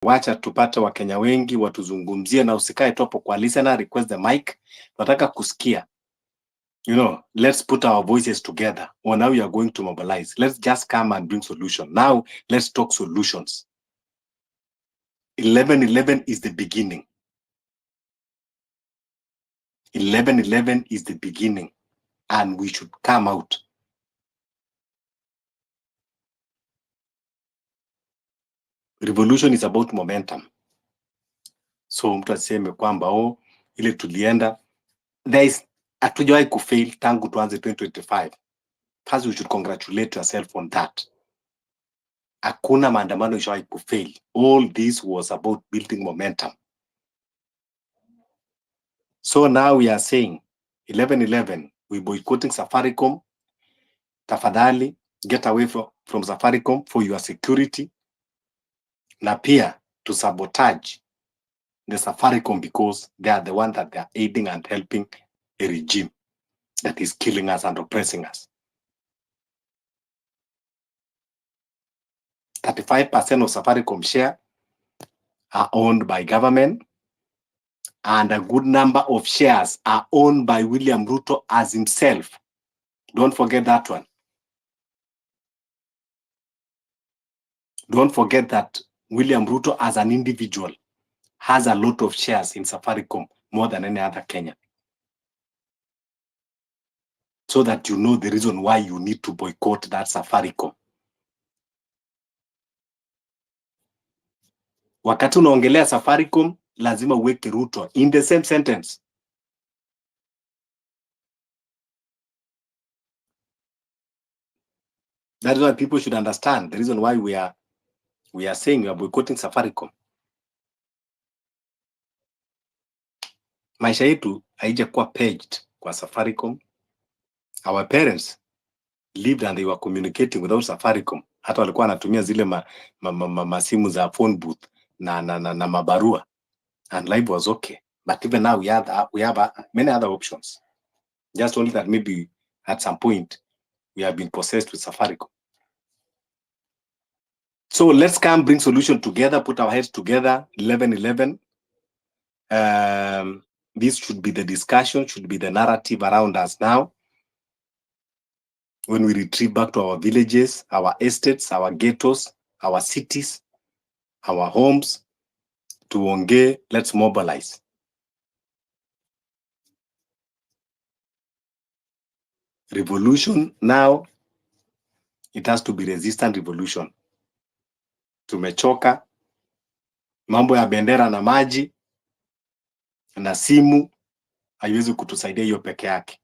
Wacha tupate Wakenya wengi watuzungumzie, na usikae topo kwa listener, request the mic. Tunataka kusikia. You know, let's put our voices together. Or now we are going to mobilize. Let's just come and bring solution. Now, let's talk solutions. 11-11 is the beginning. 11-11 is the beginning. And we should come out. Revolution is about momentum. So mtu aseme kwamba ile tulienda, there is hatujawahi kufail tangu tuanze 2025. First, you should congratulate yourself on that. Hakuna maandamano ishawahi kufail. All this was about building momentum. So now we are saying 11-11, we boycotting Safaricom. Tafadhali, get away from Safaricom for your security. Na pia to sabotage the Safaricom because they are the one that they are aiding and helping a regime that is killing us and oppressing us. 35% of Safaricom share are owned by government, and a good number of shares are owned by William Ruto as himself. Don't forget that one. Don't forget that William Ruto as an individual has a lot of shares in Safaricom, more than any other Kenyan. So that you know the reason why you need to boycott that Safaricom. Wakati unaongelea Safaricom, lazima uweke Ruto in the same sentence. That is why people should understand the reason why we are saying we are boycotting Safaricom. Maisha yetu haijakuwa paged kwa Safaricom. Our parents lived and they were communicating without Safaricom. Hata walikuwa wanatumia zile masimu za phone booth na mabarua, and life was okay. But even now we have many other options. Just only that maybe at some point we have been possessed with Safaricom. So let's come bring solution together, put our heads together. 11-11. This should be the discussion, should be the narrative around us now. When we retreat back to our villages, our estates, our ghettos, our cities, our homes, tuongee, let's mobilize. Revolution now, it has to be resistant revolution. Tumechoka mambo ya bendera na maji na simu haiwezi kutusaidia hiyo peke yake.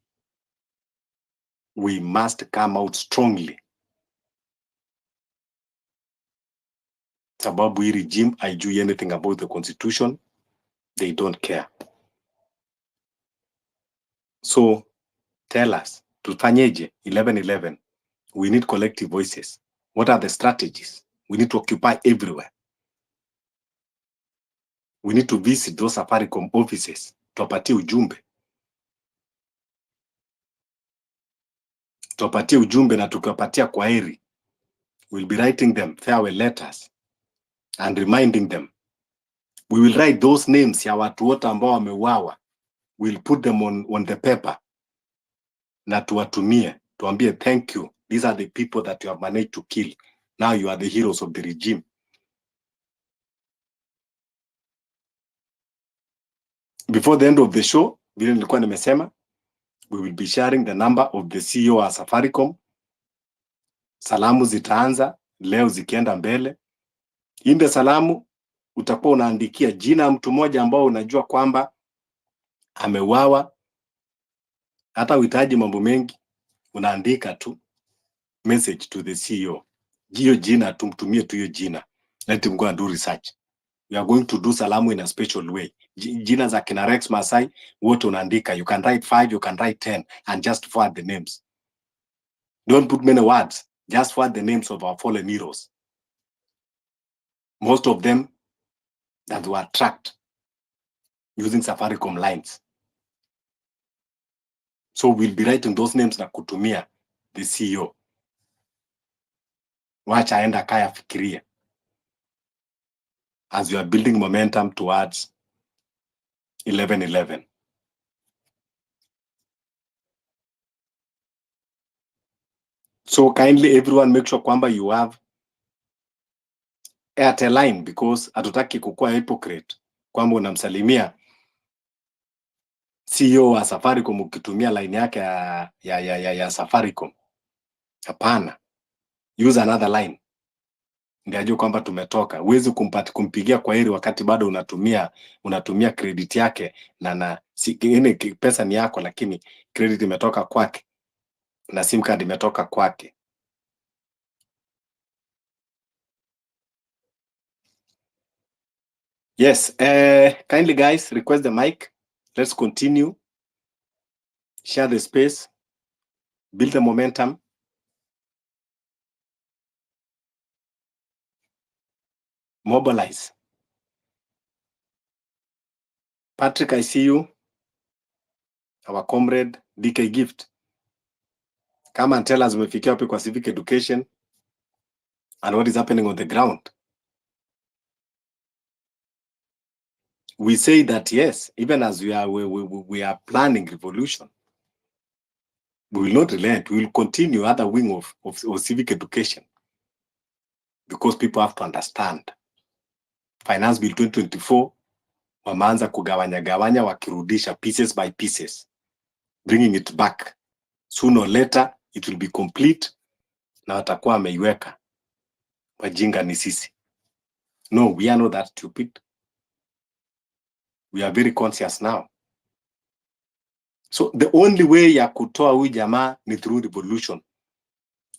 We must come out strongly. Sababu hii regime haijui anything about the constitution. They don't care. So tell us, tufanyeje? 11-11. We need collective voices. What are the strategies? We need to occupy everywhere. We need to visit those Safaricom offices. Tuwapatie ujumbe. Tuwapatie ujumbe na tukiwapatia kwaheri. We'll be writing them farewell letters and reminding them. We will write those names ya watu wote ambao wameuawa. We'll put them on the paper. Na tuwatumie. Tuambie thank you. These are the people that you have managed to kill. Now you are the heroes of the regime. Before the end of the show, vile nilikuwa nimesema, we will be sharing the number of the CEO wa Safaricom. Salamu zitaanza leo zikienda mbele. Inde salamu utakuwa unaandikia jina mtu mmoja ambao unajua kwamba ameuawa. Hata uhitaji mambo mengi, unaandika tu message to the CEO. Hiyo jina tumtumie tu hiyo jina. Let him go and do research. We are going to do salamu in a special way. Jina za kina Rex Masai wote unaandika. You can write 5, you can write 10 and just forward the names. Don't put many words. Just forward the names of our fallen heroes. Most of them that were tracked using Safaricom lines. So we'll be writing those names na kutumia the CEO. Wacha aenda kaya fikiria. as you are building momentum towards 11-11. So kindly everyone make sure kwamba you have Airtel line, because hatutaki kukua hypocrite kwamba unamsalimia CEO wa Safaricom ukitumia line yake ya Safaricom. Hapana, use another line ndio ajue kwamba tumetoka. Huwezi kumpigia kwa heri wakati bado unatumia credit yake na pesa ni yako, lakini credit imetoka kwake na sim card imetoka kwake. Yes, kindly guys, request the mic. Let's continue. Share the space. Build the momentum. Mobilize. Patrick, I see you. Our comrade DK Gift. Come and tell us umefikia wapi kwa civic education and what is happening on the ground. We say that yes, even as we are planning revolution, we will not relent. We will continue other wing of civic education, because people have to understand. Finance Bill 2024 wameanza kugawanya wakirudisha pieces by pieces, bringing it back. Sooner or later it will be complete na watakuwa wameiweka. Wajinga ni sisi. No, we are not that stupid. We are very conscious now. So the only way ya kutoa huyu jamaa ni through revolution.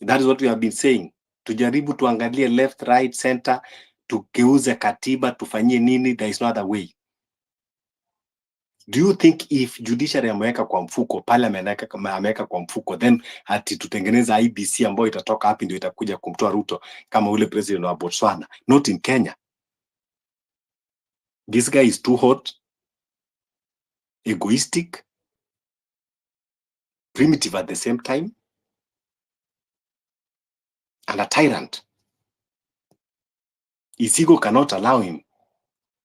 That is what we have been saying. Tujaribu tuangalie left, right, center, tugeuze katiba, tufanyie nini, there is no other way. Do you think if judiciary ameweka kwa mfuko, parliament ameweka kwa mfuko, then ati tutengeneza IBC ambayo itatoka hapi ndio itakuja kumtoa Ruto kama ule president wa Botswana? Not in Kenya. This guy is too hot, egoistic, primitive at the same time, and a tyrant. His ego cannot allow him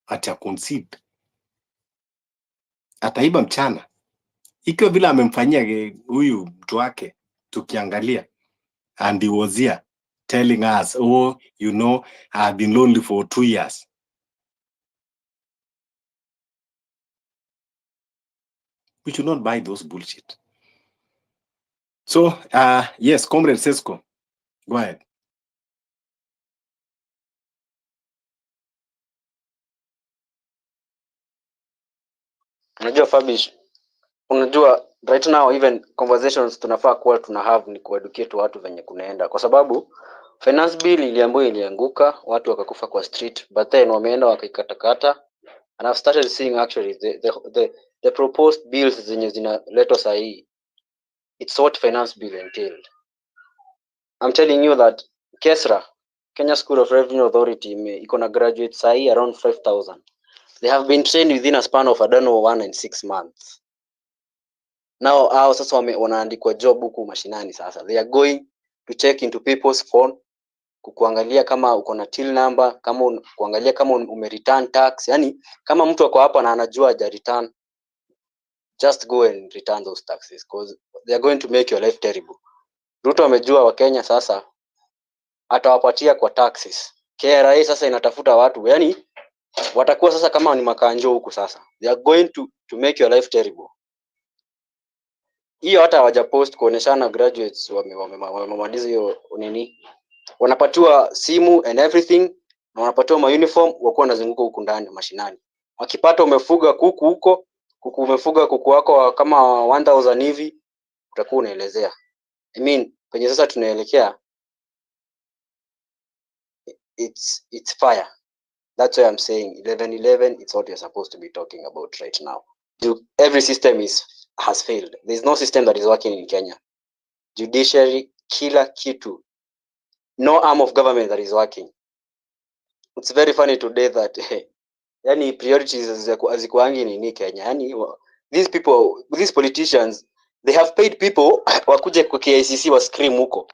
ati concede. Ataiba mchana. Ikiwa vile amemfanyia huyu mtu wake tukiangalia, and he was here telling us, oh, you know, I have been lonely for 2 years. We should not buy those bullshit. So, yes, Comrade Sesko, go ahead. Unajua Fabish, unajua right now even conversations tunafaa kuwa tuna have ni kueducate watu venye kunaenda, kwa sababu finance bill ilianguka, watu wakakufa kwa street, but then wameenda wakaikatakata, and I've started seeing actually the proposed bills zenye zinaletwa sahi, it's what finance bill entailed. I'm telling you that KESRA, Kenya School of Revenue Authority, iko na graduate sahi around 5,000. They have been trained within a span of, I don't know, 1 and 6 months. Now hao sasa wanaandikwa job huku mashinani sasa. They are going to check into people's phone, kuangalia kama uko na till number, kuangalia kama return tax. Yani kama mtu ako hapa na anajua haja return, just go and return those taxes, because they are going to make your life terrible. Ruto amejua wa Kenya sasa, atawapatia kwa taxes. KRA sasa inatafuta watu, yani watakuwa sasa kama ni makanjo huku sasa. They are going to make your life terrible. Hiyo hata hawajapost kuoneshana graduates wamemaliza hiyo nini. Wanapatiwa simu and everything, na wanapatiwa ma uniform, wako wanazunguka huku ndani mashinani. Wakipata umefuga kuku huko, umefuga kuku wako kama 1000 hivi, utakuwa unaelezea. I mean, penye sasa tunaelekea, it's fire. That's why I'm saying 11-11, it's what you're supposed to be talking about right now. Every system has failed. There's no system that is working in Kenya. Judiciary, kila kitu. No arm of government that is working. It's very funny today that yani priorities hazikuangi nini Kenya. Yani these politicians, they have paid people wakuje kwa KICC wa scream huko.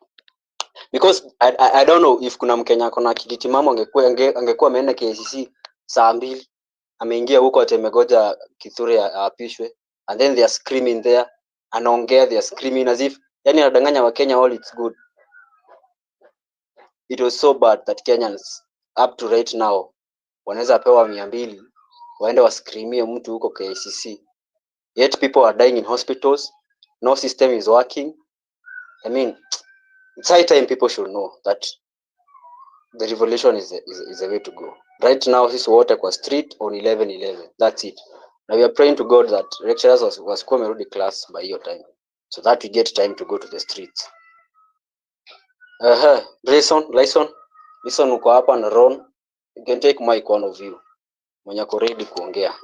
Because I don't know if kuna Mkenya kona akili timamu angekuwa ameenda KICC saa 2 ameingia huko atemegoja Kithure aapishwe, and then they are screaming there, anaongea, they are screaming as if yani anadanganya wa Kenya all it's good. It was so bad that Kenyans up to right now wanaweza pewa 200 waende wascreamie mtu huko KICC, yet people are dying in hospitals, no system is working. I mean, it's high time people should know that the revolution is a way to go. Right now sisi wote kwa street on 11/11, that's it. Now we are praying to God that lecturers wasikuwa wamerudi class by hiyo time, so that we get time to go to the streets. Listen uko hapa na Ron, you can take mic, one of you mwenye ako ready kuongea.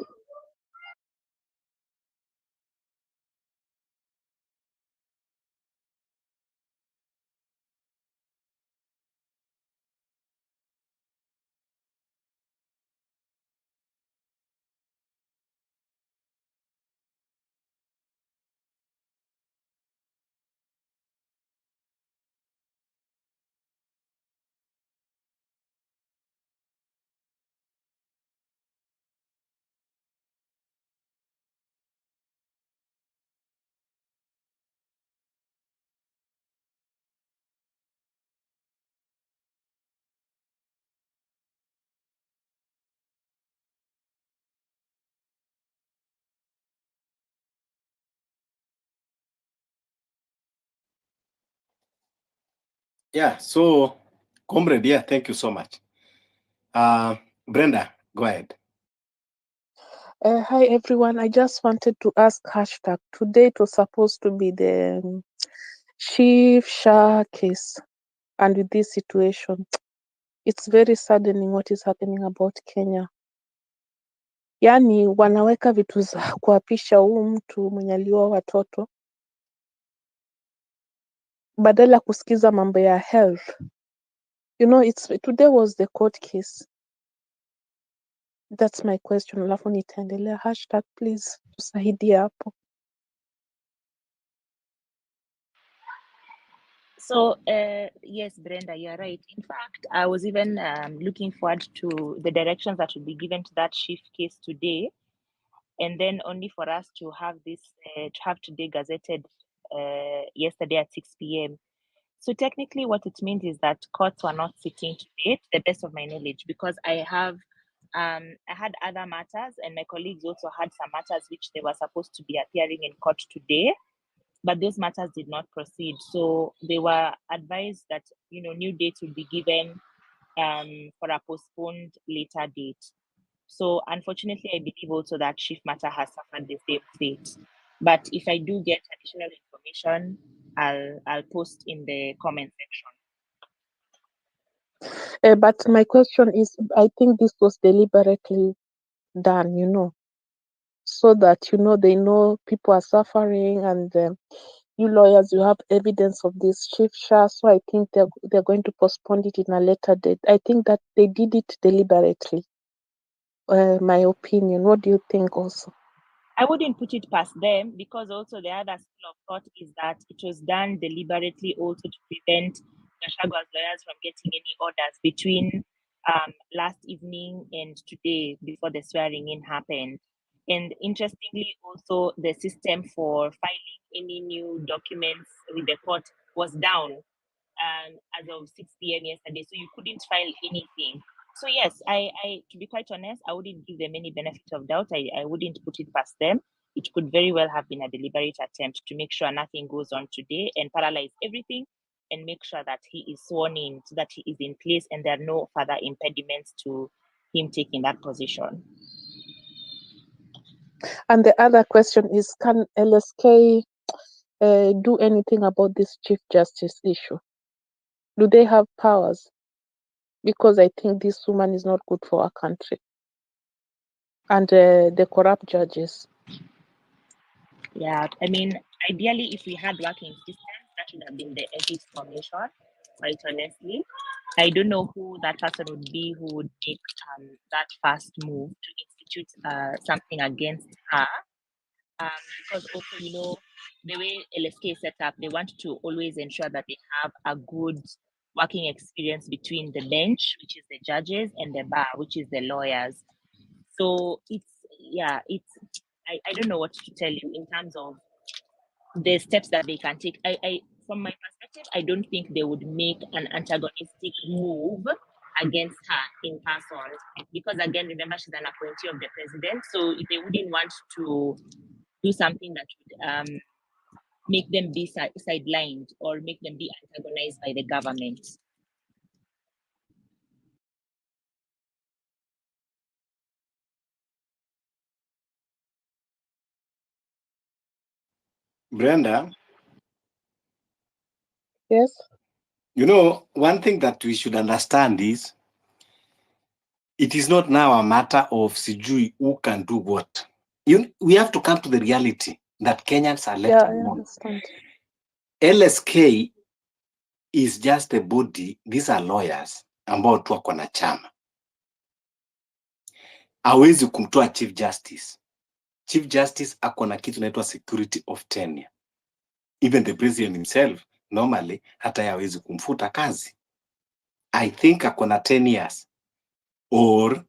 Yeah, so comrade, yeah, thank you so much. Brenda, go ahead. Hi everyone. I just wanted to ask hashtag. Today it was supposed to be the Chief Shah case, and with this situation, it's very saddening what is happening about Kenya. Yani wanaweka vitu za kuapisha huu mtu mwenye aliua watoto badala kusikiza mambo ya health. You know, today was the court case. That's my question. Alafu nitaendelea. Hashtag please tusaidie hapo. So, yes, Brenda, you're right. In fact, I was even looking forward to the directions that will be given to that chief case today, and then only for us to have this, to have today gazetted yesterday at 6 p.m. So technically, what it means is that courts were not sitting today, to the best of my knowledge, because I had other matters, and my colleagues also had some matters which they were supposed to be appearing in court today, but those matters did not proceed. So they were advised that new dates will be given for a postponed later date. So unfortunately, I believe also that Chief Matter has suffered the same fate. But if I do get additional information, I'll post in the comment section. But my question is, I think this was deliberately done, so that, they know people are suffering, and you lawyers, you have evidence of this Chief Shah, so I think they're going to postpone it in a later date. I think that they did it deliberately. My opinion. What do you think also? I wouldn't put it past them, because also the other school of thought is that it was done deliberately also to prevent Gachagwa's lawyers from getting any orders between last evening and today before the swearing in happened. And interestingly, also the system for filing any new documents with the court was down as of 6 p.m. yesterday, so you couldn't file anything. So yes, I to be quite honest, I wouldn't give them any benefit of doubt. I wouldn't put it past them. It could very well have been a deliberate attempt to make sure nothing goes on today and paralyze everything, and make sure that he is sworn in, so that he is in place and there are no further impediments to him taking that position. And the other question is, can LSK do anything about this Chief Justice issue? Do they have powers? Because I think this woman is not good for our country. And the corrupt judges. Yeah, I mean, ideally, if we had working systems, that would have been the ethics commission, quite honestly. I don't know who that person would be who would make that first move to institute something against her. Because also, the way LSK is set up, they want to always ensure that they have a good working experience between the bench, which is the judges, and the bar, which is the lawyers. So it's I don't know what to tell you in terms of the steps that they can take. I from my perspective, I don't think they would make an antagonistic move against her in person, because again, remember, she's an appointee of the president. So they wouldn't want to do something that would make them be sidelined or make them be antagonized by the government. Brenda, Yes. you know, one thing that we should understand is it is not now a matter of sijui who can do what. We have to come to the reality that Kenyans are left Yeah, I alone. understand. LSK is just a body. These are lawyers ambao tu wako na chama. Hawezi kumtoa Chief Justice. Chief Justice ako na kitu inaitwa security of tenure. Even the president himself normally hata hawezi kumfuta kazi. I think ako na 10 years, or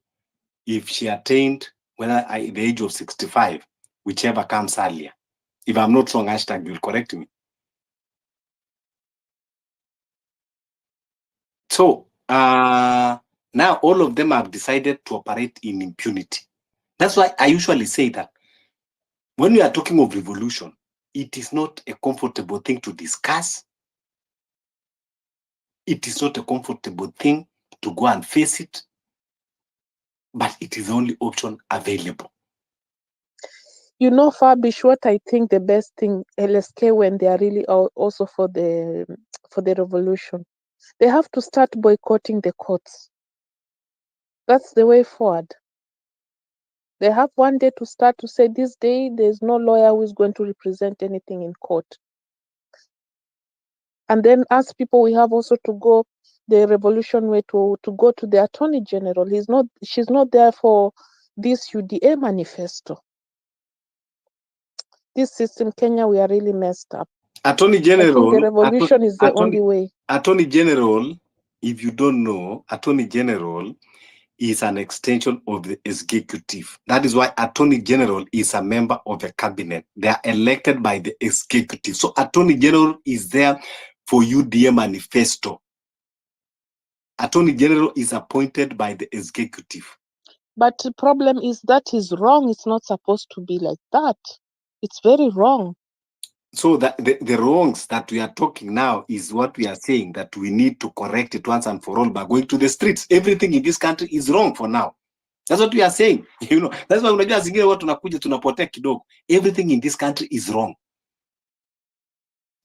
if she attained the age of 65, whichever comes earlier. If I'm not wrong, hashtag will correct me. So now all of them have decided to operate in impunity. That's why I usually say that when we are talking of revolution, it is not a comfortable thing to discuss. It is not a comfortable thing to go and face it, but it is the only option available. You know, Fabish, what I think the best thing LSK, when they are really also for the revolution, they have to start boycotting the courts. That's the way forward. They have one day to start to say, this day there's no lawyer who is going to represent anything in court. And then as people, we have also to go the revolution way to go to the Attorney General. She's not there for this UDA manifesto. This system, Kenya, we are really messed up. Attorney I General, think the revolution is the only way. Attorney General, if you don't know, Attorney General is an extension of the executive. That is why Attorney General is a member of the cabinet. They are elected by the executive. So Attorney General is there for UDA manifesto. Attorney General is appointed by the executive. But the problem is that is wrong. It's not supposed to be like that. It's very wrong. So that the wrongs that we are talking now is what we are saying, that we need to correct it once and for all by going to the streets. Everything in this country is wrong for now. That's what we are saying. You know, that's why unajua zingine watu tunakuja tunapotea kidogo. Everything in this country is wrong.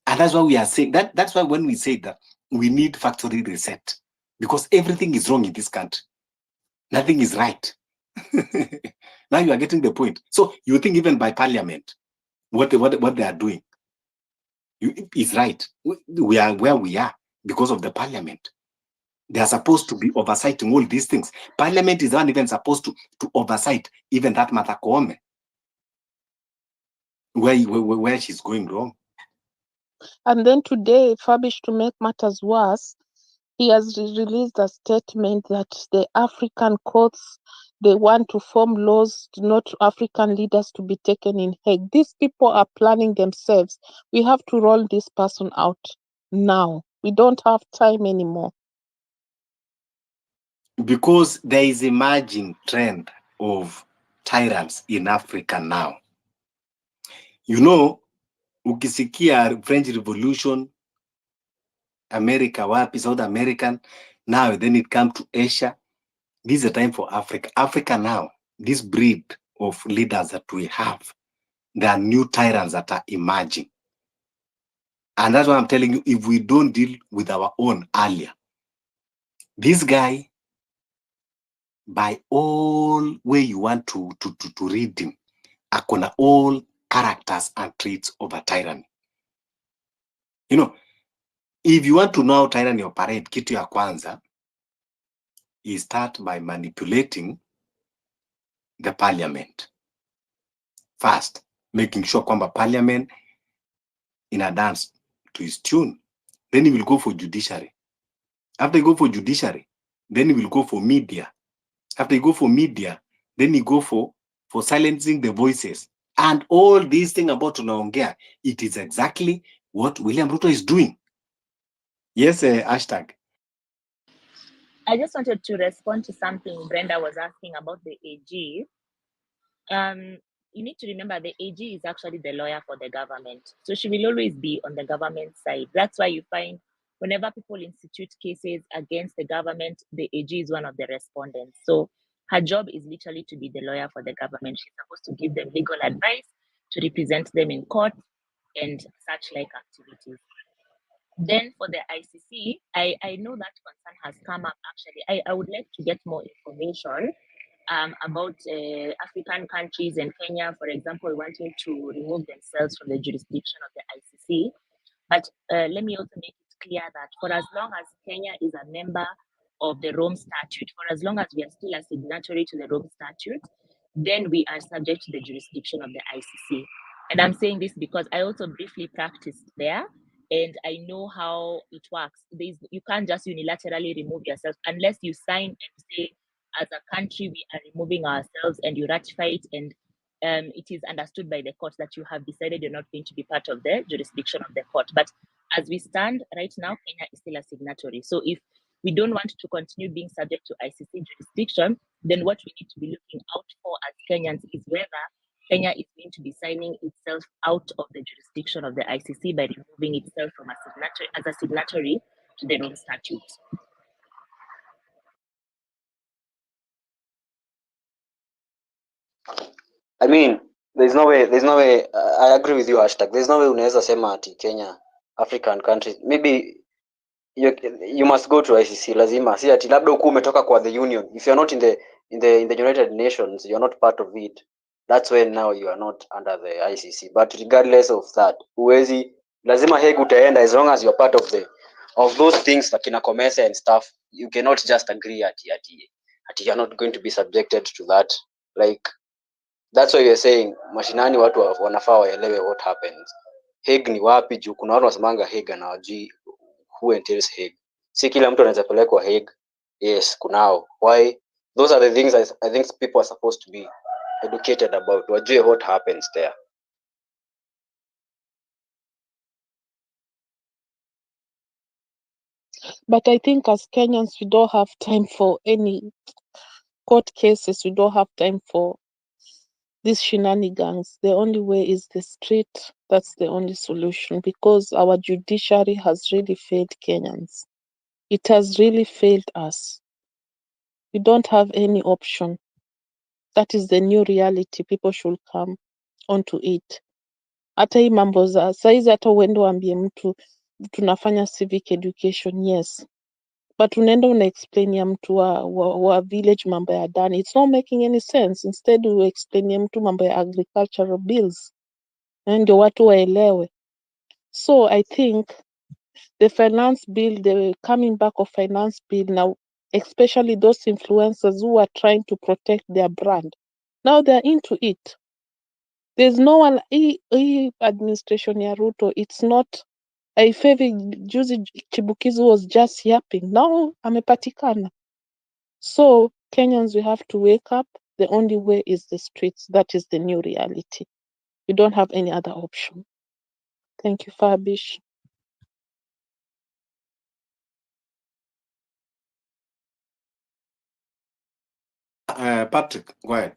And that's why we are saying that. That's why when we say that we need factory reset, because everything is wrong in this country. Nothing is right. Now you are getting the point. So you think even by parliament, what they are doing is right. We are where we are because of the parliament. They are supposed to be oversighting all these things. Parliament is not even supposed to oversight even that Martha Koome, where she's going wrong. And then today, Fabish, to make matters worse, he has released a statement that the African courts, they want to form laws not African leaders to be taken in Hague. These people are planning themselves. We have to roll this person out now. We don't have time anymore. Because there is emerging trend of tyrants in Africa now. You know, ukisikia French Revolution, America, wapi, South American, now then it comes to Asia. This is a time for Africa. Africa now, this breed of leaders that we have, there are new tyrants that are emerging. And that's why I'm telling you, if we don't deal with our own earlier, this guy, by all way you want to read him, akona all characters and traits of a tyranny. You know, if you want to know how tyranny operate, kitu ya kwanza, you start by manipulating the parliament. First, making sure kwamba parliament in a dance to his tune. Then he will go for judiciary. After he go for judiciary, then he will go for media. After he go for media, then you go for silencing the voices. And all these things about tunaongea, it is exactly what William Ruto is doing. Yes, hashtag. I just wanted to respond to something Brenda was asking about the AG. You need to remember the AG is actually the lawyer for the government. So she will always be on the government side. That's why you find whenever people institute cases against the government, the AG is one of the respondents. So her job is literally to be the lawyer for the government. She's supposed to give them legal advice, to represent them in court, and such like activities. Then for the ICC, I know that concern has come up actually. I would like to get more information about African countries and Kenya, for example, wanting to remove themselves from the jurisdiction of the ICC. But let me also make it clear that for as long as Kenya is a member of the Rome Statute, for as long as we are still a signatory to the Rome Statute, then we are subject to the jurisdiction of the ICC. And I'm saying this because I also briefly practiced there, and I know how it works. You can't just unilaterally remove yourself unless you sign and say, as a country, we are removing ourselves, and you ratify it, and it is understood by the court that you have decided you're not going to be part of the jurisdiction of the court. But as we stand right now, Kenya is still a signatory. So if we don't want to continue being subject to ICC jurisdiction, then what we need to be looking out for as Kenyans is whether Kenya is going to be signing itself out of the jurisdiction of the ICC by removing itself from as a signatory to the Rome Statute. I mean, there's no way, I agree with you, hashtag. There's no way unaweza sema ati Kenya, African countries, maybe you must go to ICC, lazima. Si ati labda uku umetoka kwa the union. If you're not in the United Nations, you're not part of it. That's when now you are not under the ICC. But regardless of that, uwezi, lazima Hague utaenda as long as you're part of those things like kina COMESA and stuff. You cannot just agree ati you're not going to be subjected to that. Like, that's why you're saying mashinani watu wanafaa waelewe what happens. Hague ni wapi? Juu kuna watu wasemanga Hague na wajui who entails Hague. Si kila mtu anaweza pelekwa Hague. Yes, kunao. Why? Those are the things I think people are supposed to be educated about. Wajue what happens there. But I think as Kenyans, we don't have time for any court cases. We don't have time for these shenanigans. The only way is the street. That's the only solution, because our judiciary has really failed Kenyans. It has really failed us. We don't have any option. That is the new reality. People should come onto it. Hata hii mambo za saizi, hata uende uambie mtu tunafanya civic education, yes, but unaenda una explain ya mtu wa village mambo ya dani, it's not making any sense. Instead you explain ya mtu mambo ya agricultural bills, ndio watu waelewe. So I think the finance bill, the coming back of finance bill now, especially those influencers who are trying to protect their brand, now they're into it. There's no one, hii administration ya Ruto, it's not. Ifevi juzi Chibukizi was just yapping, now amepatikana. So Kenyans, we have to wake up. The only way is the streets. That is the new reality. We don't have any other option. Thank you, Fabish. Patrick, go ahead.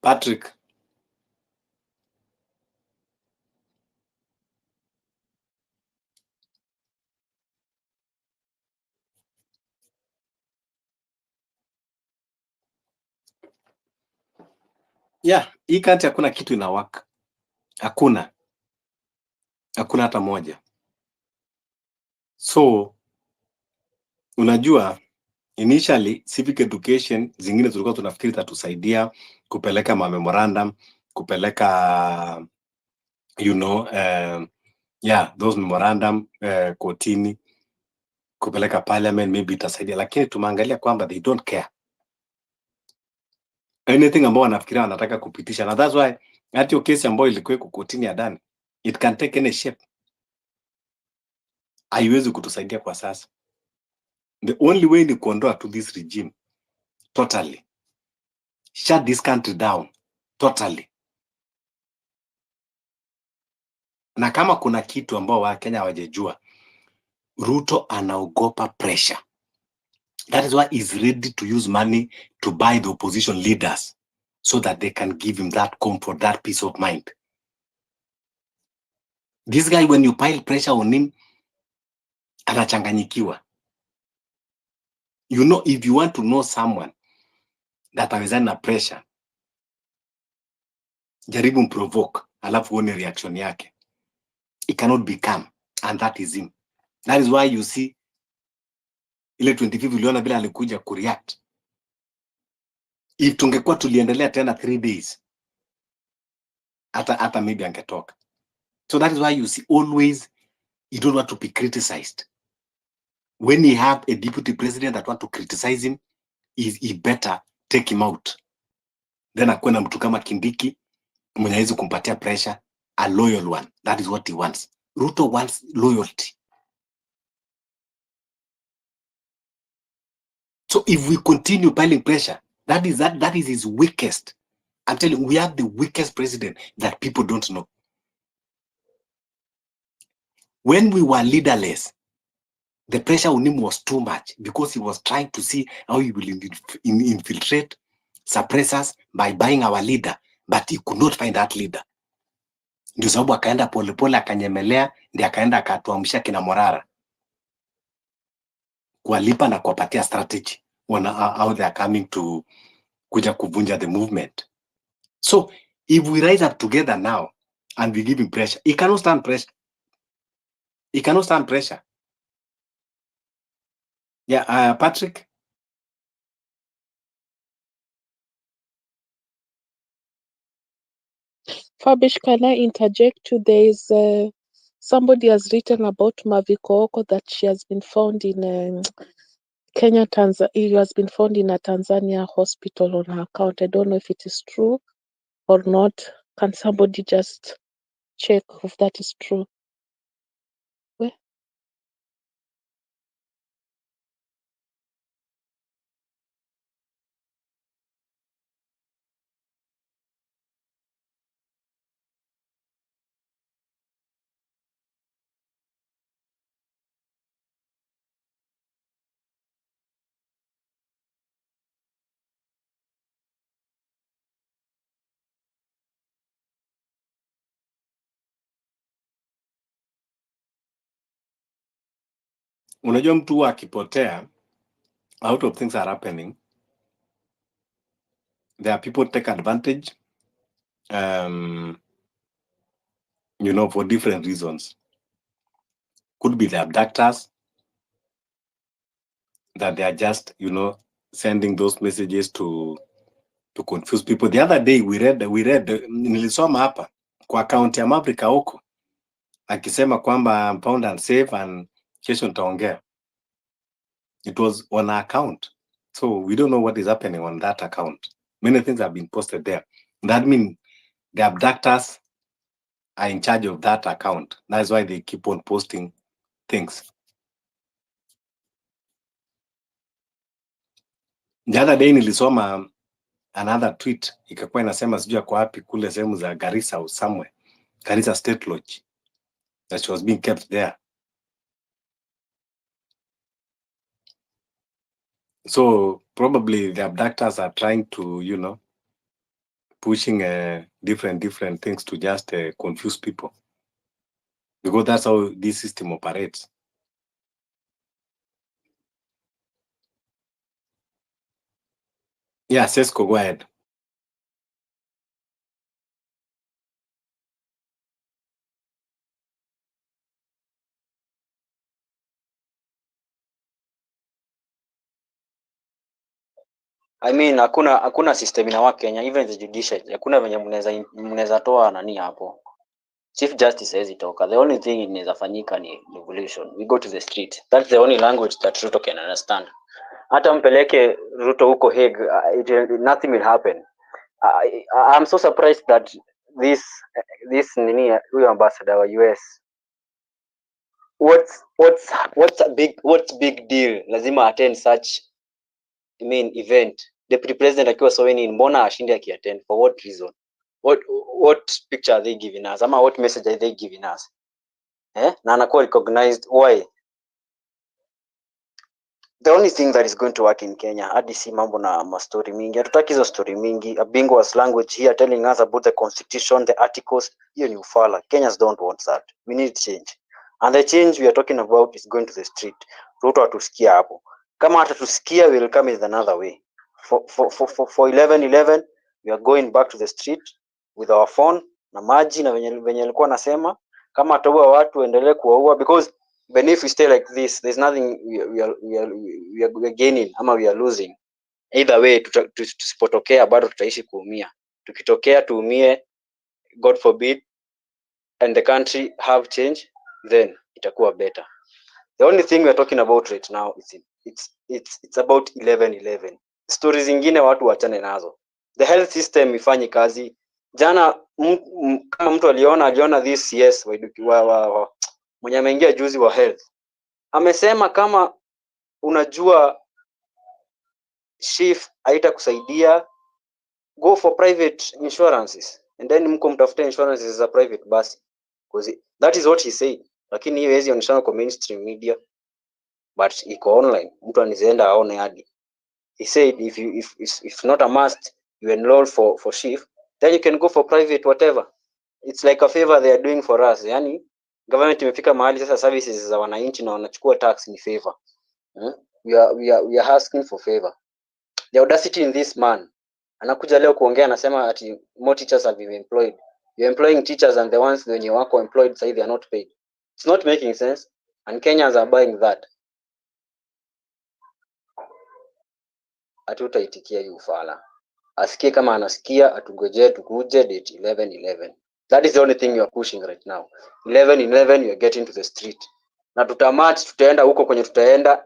Patrick. Yeah, hii country hakuna kitu inawaka. Hakuna hata moja. So unajua, initially civic education zingine tulikuwa tunafikiri tatusaidia kupeleka memorandum, kupeleka yeah, those memorandum kotini, kupeleka parliament, maybe itasaidia, lakini tumeangalia kwamba they don't care. anything ambao wanafikiria wanataka kupitisha, na that's why hata hiyo kesi ambayo ilikuwa kotini ya Dani, it can take any shape, haiwezi kutusaidia kwa sasa. The only way ni kuondoa to this regime totally, shut this country down totally. Na kama kuna kitu ambao Wakenya hawajajua, Ruto anaogopa pressure. That is why he's ready to use money to buy the opposition leaders so that they can give him that comfort, that peace of mind. This guy, when you pile pressure on him, anachanganyikiwa. You know, if you want to know someone that awezani na pressure, jaribu mprovoke, alafu uone reaction yake. It cannot be calm, and that is him. That is why you see, ile 25 uliona bila alikuja kureact. If tungekuwa tuliendelea tena 3 days, hata maybe angetoka. So that is why you see always, you don't want to be criticized. When you have a deputy president that want to criticize him, he better take him out. Then akuwe na mtu kama Kindiki, mwenye hawezi kumpatia pressure, a loyal one. That is what he wants. Ruto wants loyalty. So if we continue piling pressure, that is his weakest. I'm telling you, we have the weakest president that people don't know. When we were leaderless, the pressure on him was too much because he was trying to see how he will infiltrate, suppress us by buying our leader, but he could not find that leader. Ndio sababu akaenda polepole akanyemelea, ndio akaenda akatuamsha kina Morara kuwalipa na kuwapatia strategy how they are coming to kuja kuvunja the movement. So if we rise up together now and we give him pressure, he cannot stand pressure. He cannot stand pressure. Yeah, Patrick. Fabish, can I interject you? There is somebody has written about Mavikooko that she has been found in Kenya, Tanzania. He has been found in a Tanzania hospital on her account. I don't know if it is true or not. Can somebody just check if that is true? Where? Unajua mtu akipotea, a lot of things are happening. There are people take advantage, for different reasons. Could be the abductors, that they are just, sending those messages to confuse people. The other day we read nilisoma hapa kwa account ya Afrika huko akisema kwamba pound and save and kesho nitaongea. It was on our account. So we don't know what is happening on that account. Many things have been posted there. That means the abductors are in charge of that account. That's why they keep on posting things. The other day nilisoma another tweet ikakuwa inasema sijui kwa wapi kule sehemu za Garissa or somewhere, Garissa State Lodge, that she was being kept there. So probably the abductors are trying to, pushing different things to just confuse people, because that's how this system operates. Yeah, Sesko, go ahead. I mean hakuna system ina work Kenya, even the judiciary. Hakuna venye mnaweza toa nani hapo. Chief Justice hawezi toka. The only thing inaweza fanyika ni revolution. We go to the street. That's the only language that Ruto can understand. Hata mpeleke Ruto huko Hague, nothing will happen. I'm so surprised that this nini huyo ambassador wa US, what's big deal lazima attend such event. Deputy president akiwa sowing in, mbona ashinde akiattend? For what reason? What picture are they giving us? Ama what message are they giving us? Na anakuwa recognized. Why? The only thing that is going to work in Kenya, hadi si mambo na story mingi, hatutaki hizo story mingi. A Bingwa's language here telling us about the constitution, the articles, hiyo ni ufala. Kenyans don't want that. We need change, and the change we are talking about is going to the street. Ruto atusikia hapo, kama atatusikia will come in another way. For 11 we are going back to the street with our phone na maji na venye alikuwa nasema, kama ataua watu endelee kuwaua, because even if we stay like this, there's nothing we are gaining ama we are losing. Either way, tusipotokea bado tutaishi kuumia. Tukitokea tuumie, God forbid, and the country have change, then itakuwa better. The only thing we are talking about right now is it's about 11. Stories zingine watu wachane nazo. The health system ifanye kazi. Jana kama mtu aliona this, yes, mwenye ameingia juzi wa health amesema kama unajua shift haitakusaidia, go for private insurances, and then mko mtafuta insurances za private basi, because that is what he said. Lakini hiyo hizi onyeshana kwa mainstream media, but iko online, mtu anizeenda aone hadi. He said if not a must you enroll for shift, then you can go for private whatever. It's like a favor they are doing for us. Yani government imefika mahali sasa services za wananchi na wanachukua tax ni favor. We are asking for favor. The audacity in this man. Anakuja leo kuongea anasema ati more teachers have been employed. You're employing teachers and the ones wenye wako employed say they are not paid. It's not making sense, and Kenyans are buying that. Hatutaitikia hiyo ufala. Asikie kama anasikia, atugojee tukuje date 11. That is the only thing you are pushing right now. 11 you are getting to the street. Na tutamatch, tutaenda huko kwenye tutaenda,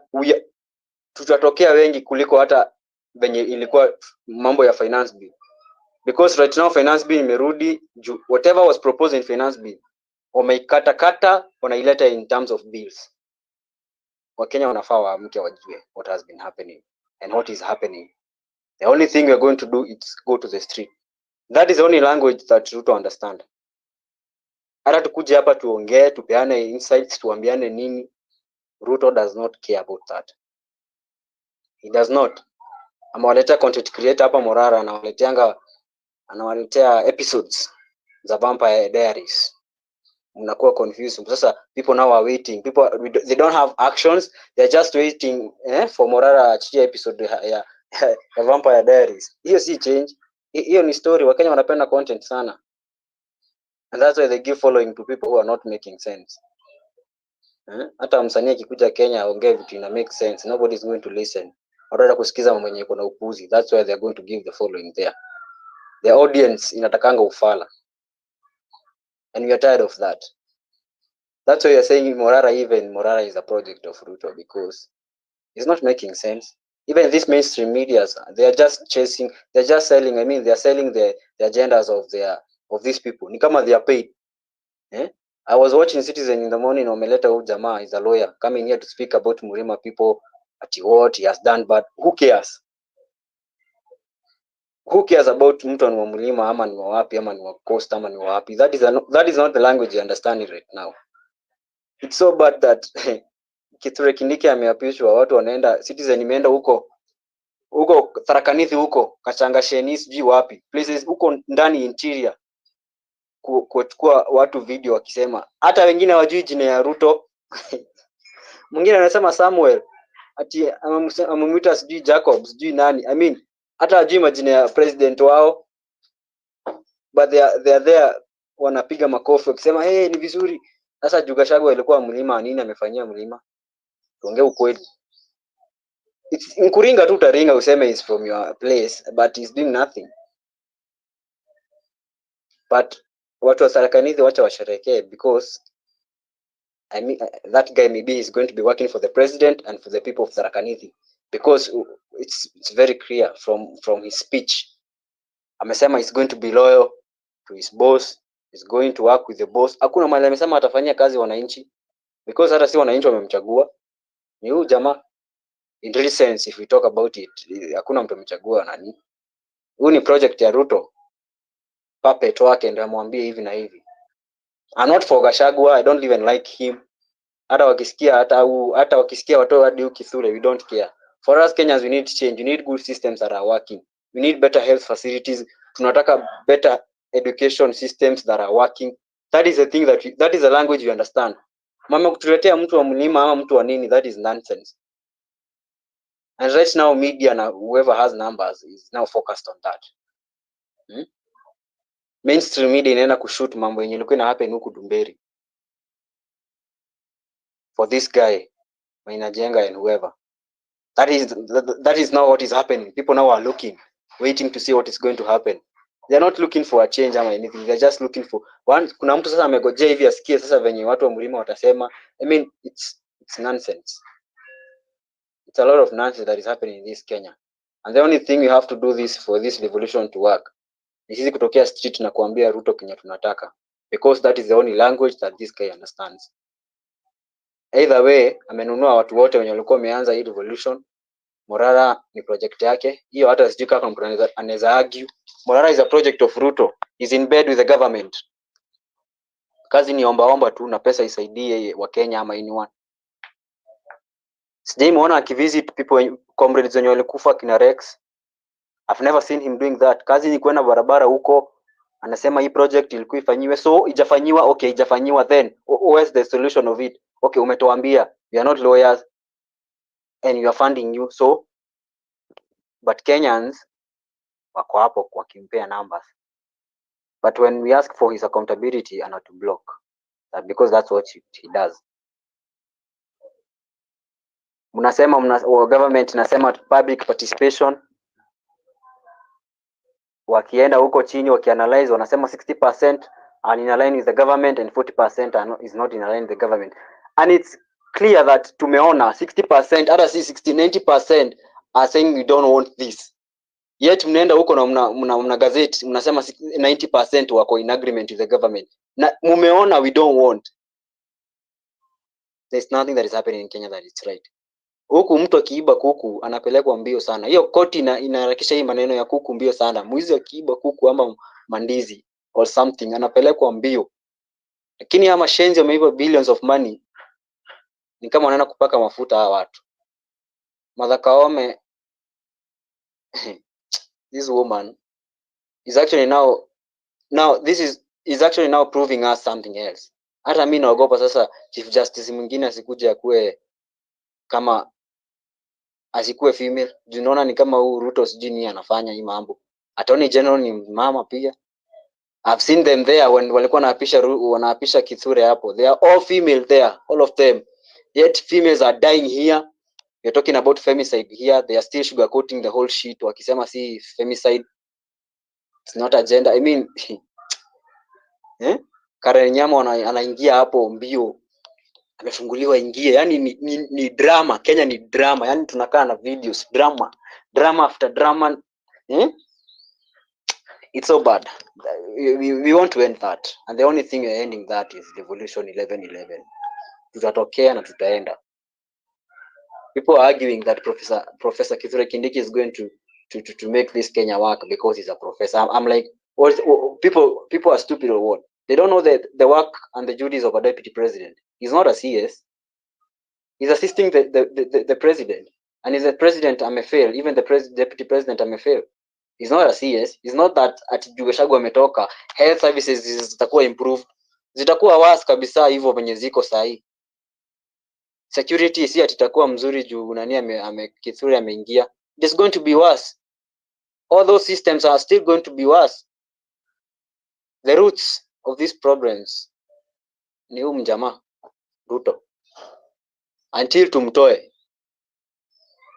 tutatokea wengi kuliko hata venye ilikuwa mambo ya finance bill, because right now finance bill imerudi, whatever was proposed in finance bill wameikata wanaileta in terms of bills. Wakenya wanafaa waamke wajue what has been happening and what is happening. The only thing we are going to do is go to the street. That is the only language that Ruto understand. Hata tukuje hapa tuongee, tupeane insights, tuambiane nini, Ruto does not care about that. He does not. Amewaletea content creator hapa Morara, anawaletea episodes za Vampire Diaries. Mnakuwa confused. Sasa people now are waiting. They don't have actions. They're just waiting for Morara achie episode ya Vampire Diaries. Hiyo si change. Hiyo ni story. Wakenya wanapenda content sana. And that's why they give following to people who are not making sense. Hata msanii akikuja Kenya aongee vitu ina make sense, nobody is going to listen. Wataenda kusikiza mambo yenye kuna upuzi. That's why they are going to give the following there. The audience inatakanga ufala. And we are tired of that. That's why you're saying Morara is a project of Ruto, because it's not making sense. Even these mainstream medias, they are just selling, they are selling the agendas of these people. Ni kama they are paid. I was watching Citizen in the morning, Omeleta Ujama is a lawyer coming here to speak about Murima people, at what he has done, but who cares? Who cares about mtu ni wa Mlima ama ni wa wapi ama ni wa Coast ama ni wa wapi? That is not the language you understand right now. It's so bad that Kindiki ameapishwa, watu wanaenda Citizen imeenda huko Tharakanithi huko Kachangasheni sijui wapi places huko ndani interior kuchukua watu video wakisema, hata wengine hawajui jina ya Ruto. Mwingine anasema Samuel ati amemwita sijui Jacob sijui nani. I mean hata hajui majina ya president wao, but they are there wanapiga makofi wakisema ni vizuri. Sasa Gachagua alikuwa Mlima, nini amefanyia Mlima? Tuongee ukweli. It's Nkuringa tu utaringa useme is from your place, but he's doing nothing. But watu wa Tharakanithi wacha washerekee, because I mean that guy maybe is going to be working for the president and for the people of Tharakanithi, because it's very clear from his speech Amesema is going to be loyal to his boss, is going to work with the boss. Hakuna mahali amesema atafanyia kazi wananchi, because hata si wananchi wamemchagua, ni huyu jamaa. In real sense, if we talk about it, hakuna mtu amechagua nani. Huyu ni project ya Ruto, puppet wake ndio amwambie hivi na hivi. I'm not for Gachagua, I don't even like him. Hata wakisikia watu hadi ukithule, we don't care. For us Kenyans, we need change. We need good systems that are working. We need better health facilities. Tunataka better education systems that are working. That is the thing that is the language we understand. Mama kutuletea mtu wa mlima ama mtu wa nini, that is nonsense. And right now media na whoever has numbers is now focused on that. Mainstream media inaenda kushoot mambo yenye ilikuwa ina happen huku Dumberi for this guy Maina Jenga and whoever. That is now what is happening. People now are looking, waiting to see what is going to happen. They are not looking for a change or anything. They are just looking for one. Kuna mtu sasa amegojea hivi asikie sasa venye watu wa mlima watasema. I mean, it's nonsense. It's a lot of nonsense that is happening in this Kenya. And the only thing we have to do this for this revolution to work ni sisi kutokea street na kuambia Ruto Kenya tunataka, because that is the only language that this guy understands. Either way, amenunua watu wote wenye walikuwa wameanza hii revolution. Morara ni project yake. Hiyo hata sijui kama mtu anaweza argue. Morara is a project of Ruto. Is in bed with the government. Kazi ni omba tu na pesa isaidie wa Kenya ama anyone. Sijamuona akivisit people, comrades wenye walikufa kina Rex. I've never seen him doing that. Kazi ni kwenda barabara huko, anasema hii project ilikuwa ifanyiwe, so ijafanyiwa. Okay, ijafanyiwa, then where's the solution of it? Okay, umetoambia we are not lawyers and you are funding you, so but Kenyans wako hapo wakimpea numbers, but when we ask for his accountability and not to block that, because that's what he does. Mnasema government nasema public participation, wakienda huko chini wakianalyze wanasema 60% are in line with the government and 40% is not in line with the government, and it's clear that tumeona 60% hata si 90% are saying we don't want this, yet mnaenda huko na mna gazette mnasema 90% wako in agreement with the government, na mumeona we don't want. There's nothing that is happening in Kenya that is right. Huku mtu akiiba kuku anapelekwa mbio sana. Hiyo koti inaharakisha hii maneno ya kuku mbio sana. Mwizi akiiba kuku ama mandizi or something anapelekwa mbio. Lakini ama shenzi wameiba billions of money, ni kama wanaenda kupaka mafuta hawa watu. Martha Koome this woman is actually now this is actually now proving us something else. Hata mimi naogopa sasa Chief Justice mwingine asikuje akue kama asikuwe female. Tunaona ni kama huu Ruto sijui nini anafanya hii mambo. Attorney General ni mama pia. I've seen them there when walikuwa wanaapisha Kithure hapo. They are all female there, all of them. Yet females are dying here. You're talking about femicide here. They are still sugarcoating the whole shit. Wakisema si femicide. It's not a gender. I mean, Karen Nyamo anaingia hapo mbio. Amefunguliwa ingie. Yani ni drama. Kenya ni drama. Yani tunakaa na videos. Drama after drama. It's so bad. We want to end that. And the only thing we're ending that is Revolution 1111. Tutatokea na tutaenda. People are arguing that Professor Kithure Kindiki is going to make this Kenya work because he's a professor. I'm like, people are stupid or what? They don't know the work and the duties of a deputy president. He's not a CS. He's assisting the president. And if the president may fail, even the deputy president may fail. He's not a CS. It's not that ati Gachagua ametoka health services zitakuwa improved. Zitakuwa worse kabisa hivyo venye ziko sahi. Security si itakuwa mzuri juu nani Kithure ameingia. It is going to be worse. All those systems are still going to be worse. The roots of these problems ni huyu mjamaa Ruto. Until tumtoe,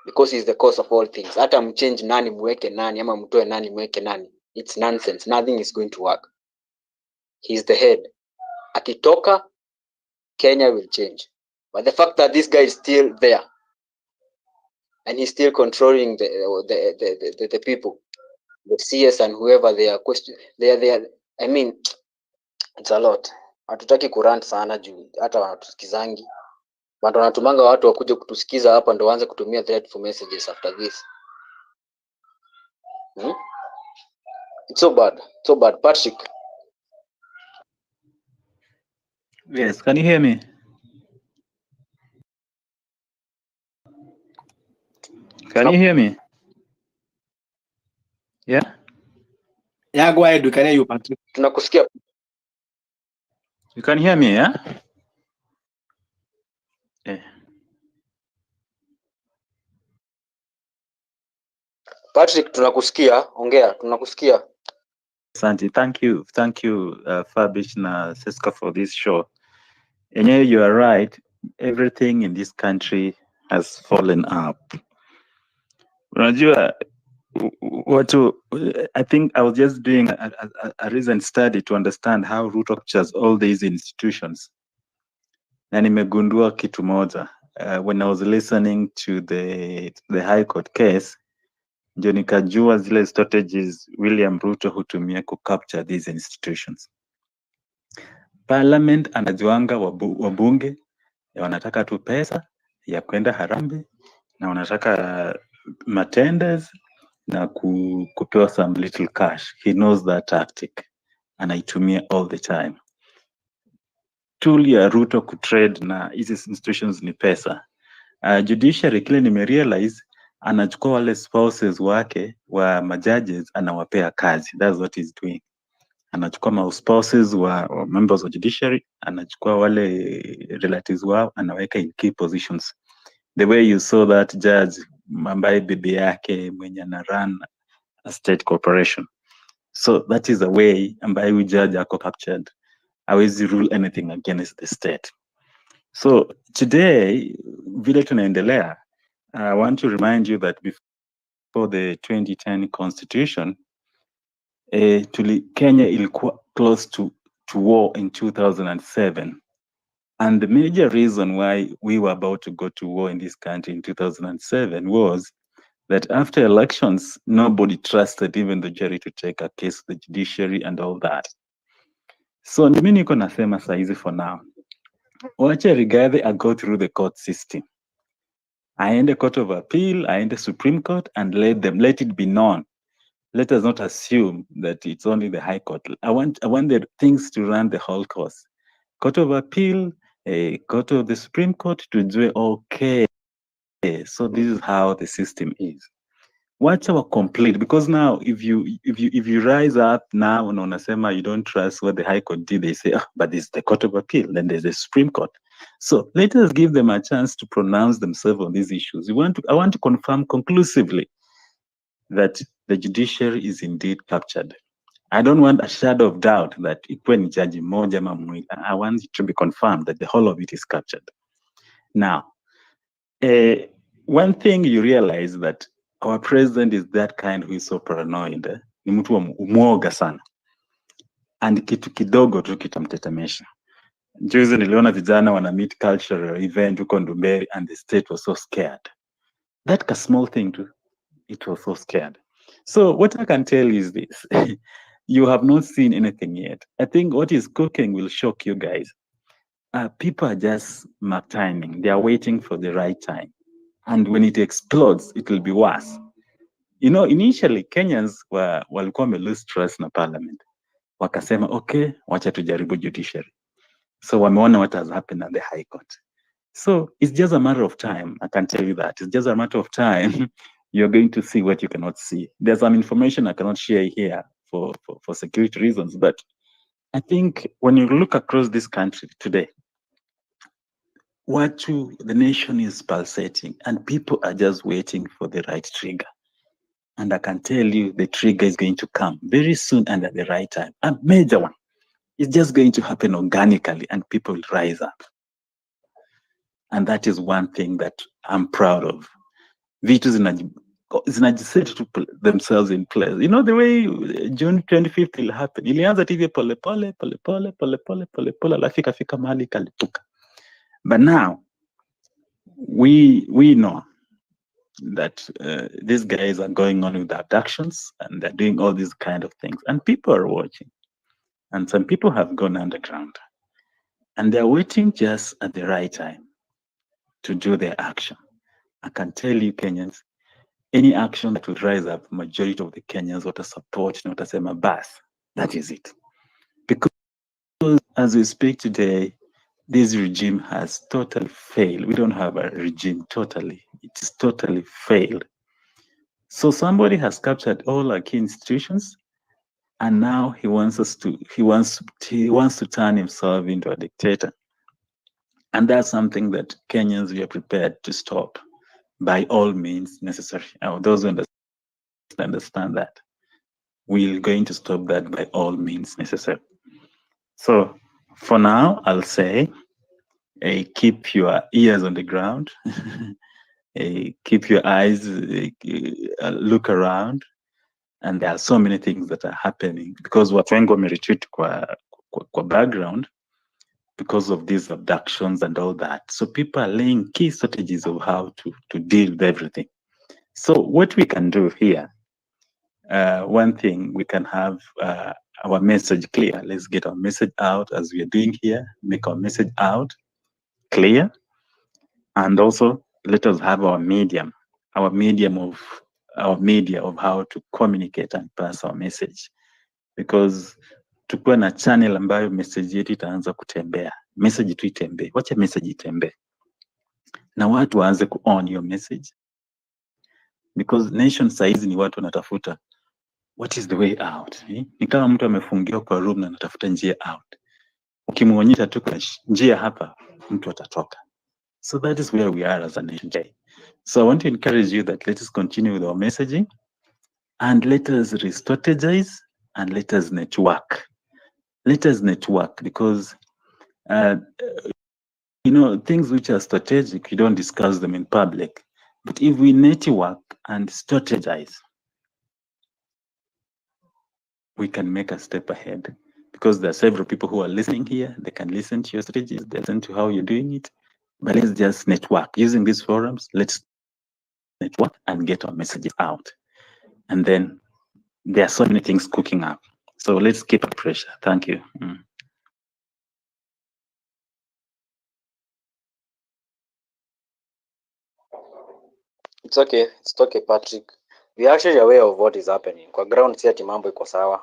because he's the cause of all things. Hata mchange nani mweke nani ama mtoe nani mweke nani, it's nonsense. Nothing is going to work. He's the head. Akitoka, Kenya will change. But the fact that this guy is still there and he's still controlling the people, the CS and whoever they are question, they are, I mean, it's a lot. Hatutaki kurant sana juu hata wanatusikizangi. Watu wanatumanga watu wakuje kutusikiza hapa ndo waanze kutumia threatful messages after this. It's so bad. So bad. Patrick. Yes, can you hear me? Can you hear me? Yeah? Yeah, go ahead. We can hear you, Patrick. Tunakusikia. You can hear me, yeah? Yeah. Patrick, tunakusikia. Ongea, tunakusikia. Santi, thank you, Fabish na Siska for this show. And yeah, you are right. Everything in this country has fallen up. Unajua, I think I was just doing a recent study to understand how Ruto captures all these institutions. Na nimegundua kitu moja. When I was listening to the High Court case, ndio nikajua zile strategies William Ruto hutumia capture these institutions. Parliament anajuanga wabunge wanataka tu pesa ya kwenda Harambee na wanataka matenders na kupewa some little cash. He knows that tactic. Anaitumia all the time. Tool ya Ruto kutrade na hizi institutions ni pesa. Judiciary kile nimerealize anachukua wale spouses wake wa majudges anawapea kazi. That's what he's doing. Anachukua ma spouses wa members of judiciary, anachukua wale relatives wao anaweka in key positions. The way you saw that judge ambaye bibi yake mwenye ana run a state corporation. So that is a way ambaye we judge ako captured. Hawezi rule anything against the state. So today, vile tunaendelea, I want to remind you that before the 2010 constitution, Kenya ilikuwa close to war in 2007. And the major reason why we were about to go to war in this country in 2007 was that after elections, nobody trusted even the jury to take a case, the judiciary and all that. So mimi niko nasema saizi for now, wacha Rigathi I go through the court system. Aende Court of Appeal, aende Supreme Court, and let it be known. Let us not assume that it's only the High Court. I want the things to run the whole course. Court of Appeal, Court of the Supreme Court to do okay. So this is how the system is. Watch our complete, because now if you rise up now and unasema you don't trust what the High Court did, they say, but this is the Court of Appeal, then there's the Supreme Court. So let us give them a chance to pronounce themselves on these issues. I want to confirm conclusively that the judiciary is indeed captured. I don't want a shadow of doubt that when Judge moja mamwili, I want it to be confirmed that the whole of it is captured. Now, one thing you realize that our president is that kind who is so paranoid. Ni mtu wa mwoga sana. And kitu kidogo tu kitamtetemesha. Juzi niliona vijana wana meet cultural event huko Ndumberi and the state was so scared. That small thing too, it was so scared. So what I can tell you is this. You have not seen anything yet. I think what is cooking will shock you guys. People are just mark timing. They are waiting for the right time. And when it explodes, it will be worse. You know, initially Kenyans walikuwa wame lose trust na parliament. Wakasema, okay, wacha tujaribu judiciary. So wameona what has happened at the High Court. So it's just a matter of time. I can tell you that. It's just a matter of time. You're going to see what you cannot see. There's some information I cannot share here for security reasons. But I think when you look across this country today, the nation is pulsating and people are just waiting for the right trigger. And I can tell you the trigger is going to come very soon and at the right time. A major one. It's just going to happen organically and people will rise up. And that is one thing that I'm proud of. Vitu zinajiset to put themselves in place. You know the way June 25th will happen. Ilianza TV pole alafu ikafika mahali kalipuka. But now we know that these guys are going on with abductions and they're doing all these kind of things, and people are watching. And some people have gone underground, and they're waiting just at the right time to do their action. I can tell you, Kenyans, any action that will rise up, majority of the Kenyans what support, not as a bus. That is it. Because as we speak today, this regime has totally failed. We don't have a regime totally. It is totally failed. So somebody has captured all our key institutions, and now he wants to turn himself into a dictator. And that's something that Kenyans we are prepared to stop by all means necessary. Those who understand that, we're going to stop that by all means necessary. So for now, I'll say, keep your ears on the ground, keep your eyes, look around, and there are so many things that are happening because watu wengi wameretreat kwa background because of these abductions and all that. So people are laying key strategies of how to deal with everything. So what we can do here, one thing, we can have our message clear. Let's get our message out as we are doing here, make our message out clear. And also let us have our media of how to communicate and pass our message. Because tukuwe na channel ambayo message yetu itaanza kutembea. Message tu itembee. Wacha message itembee. Na watu waanze ku-on your message. Because nation size ni watu wanatafuta what is the way out. Ni kama mtu amefungiwa kwa room na anatafuta njia out. Ukimwonyesha tu njia hapa, mtu atatoka. So that is where we are as a nation today. So I want to encourage you that let us continue with our messaging and let us re-strategize and let us network. Let us network because, things which are strategic, you don't discuss them in public. But if we network and strategize, we can make a step ahead because there are several people who are listening here. They can listen to your strategies, they listen to how you're doing it. But let's just network. Using these forums, let's network and get our messages out. And then there are so many things cooking up. So let's keep up pressure. Thank you. It's okay, Patrick. We are actually aware of what is happening. Kwa ground si ati mambo iko sawa.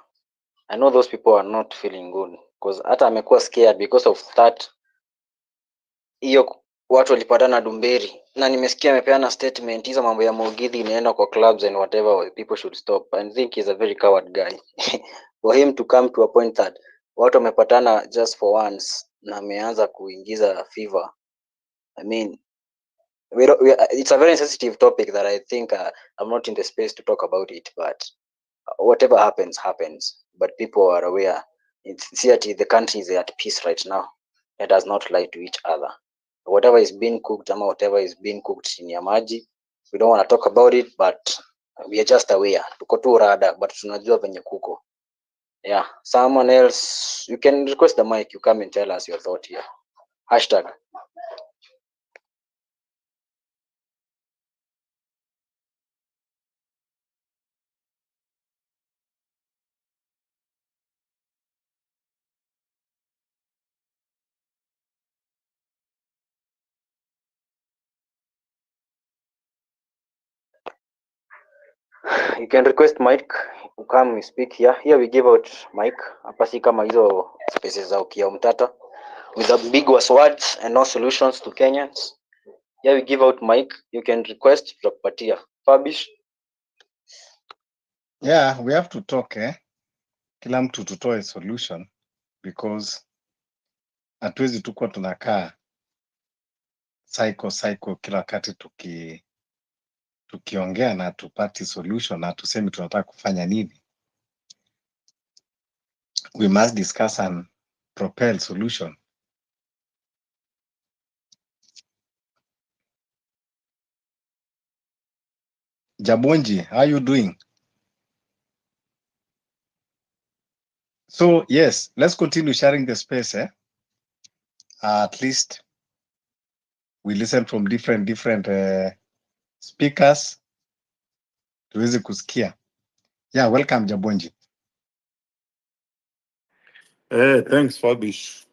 I know those people are not feeling good because hata amekuwa scared because of that. Hiyo watu walipatana Dumberi na nimesikia amepeana statement hizo mambo ya Mugithi inaenda kwa clubs and whatever, people should stop. I think he's a very coward guy. For him to come to a point that watu wamepatana just for once na ameanza kuingiza fever. I mean, it's a very sensitive topic that I think I'm not in the space to talk about it, but whatever happens. But people are aware. The country is at peace right now. It does not lie to each other. Whatever is being cooked, whatever is being cooked in Yamaji, we don't want to talk about it, but we are just aware. Tuko tu rada, but tunajua venye kuko. Yeah, someone else, you can request the mic, you come and tell us your thought here. Hashtag. You can request mic, you come we speak here. Here we give out mic. Hapa si kama hizo spaces za ukia mtata with the big words and no solutions to Kenyans. Here we give out mic. You can request tutakupatia. Fabish. Yeah, we have to talk, kila mtu tutoe solution because hatuwezi tukuwa tunakaa cycle kila wakati tukiongea na tupati solution na tuseme tunataka kufanya nini. We must discuss and propel solution. Jabonji, how are you doing? So yes, let's continue sharing the space. At least we listen from different Speakers, tuweze kusikia. Yeah, welcome Jabonji. Thanks Fabish.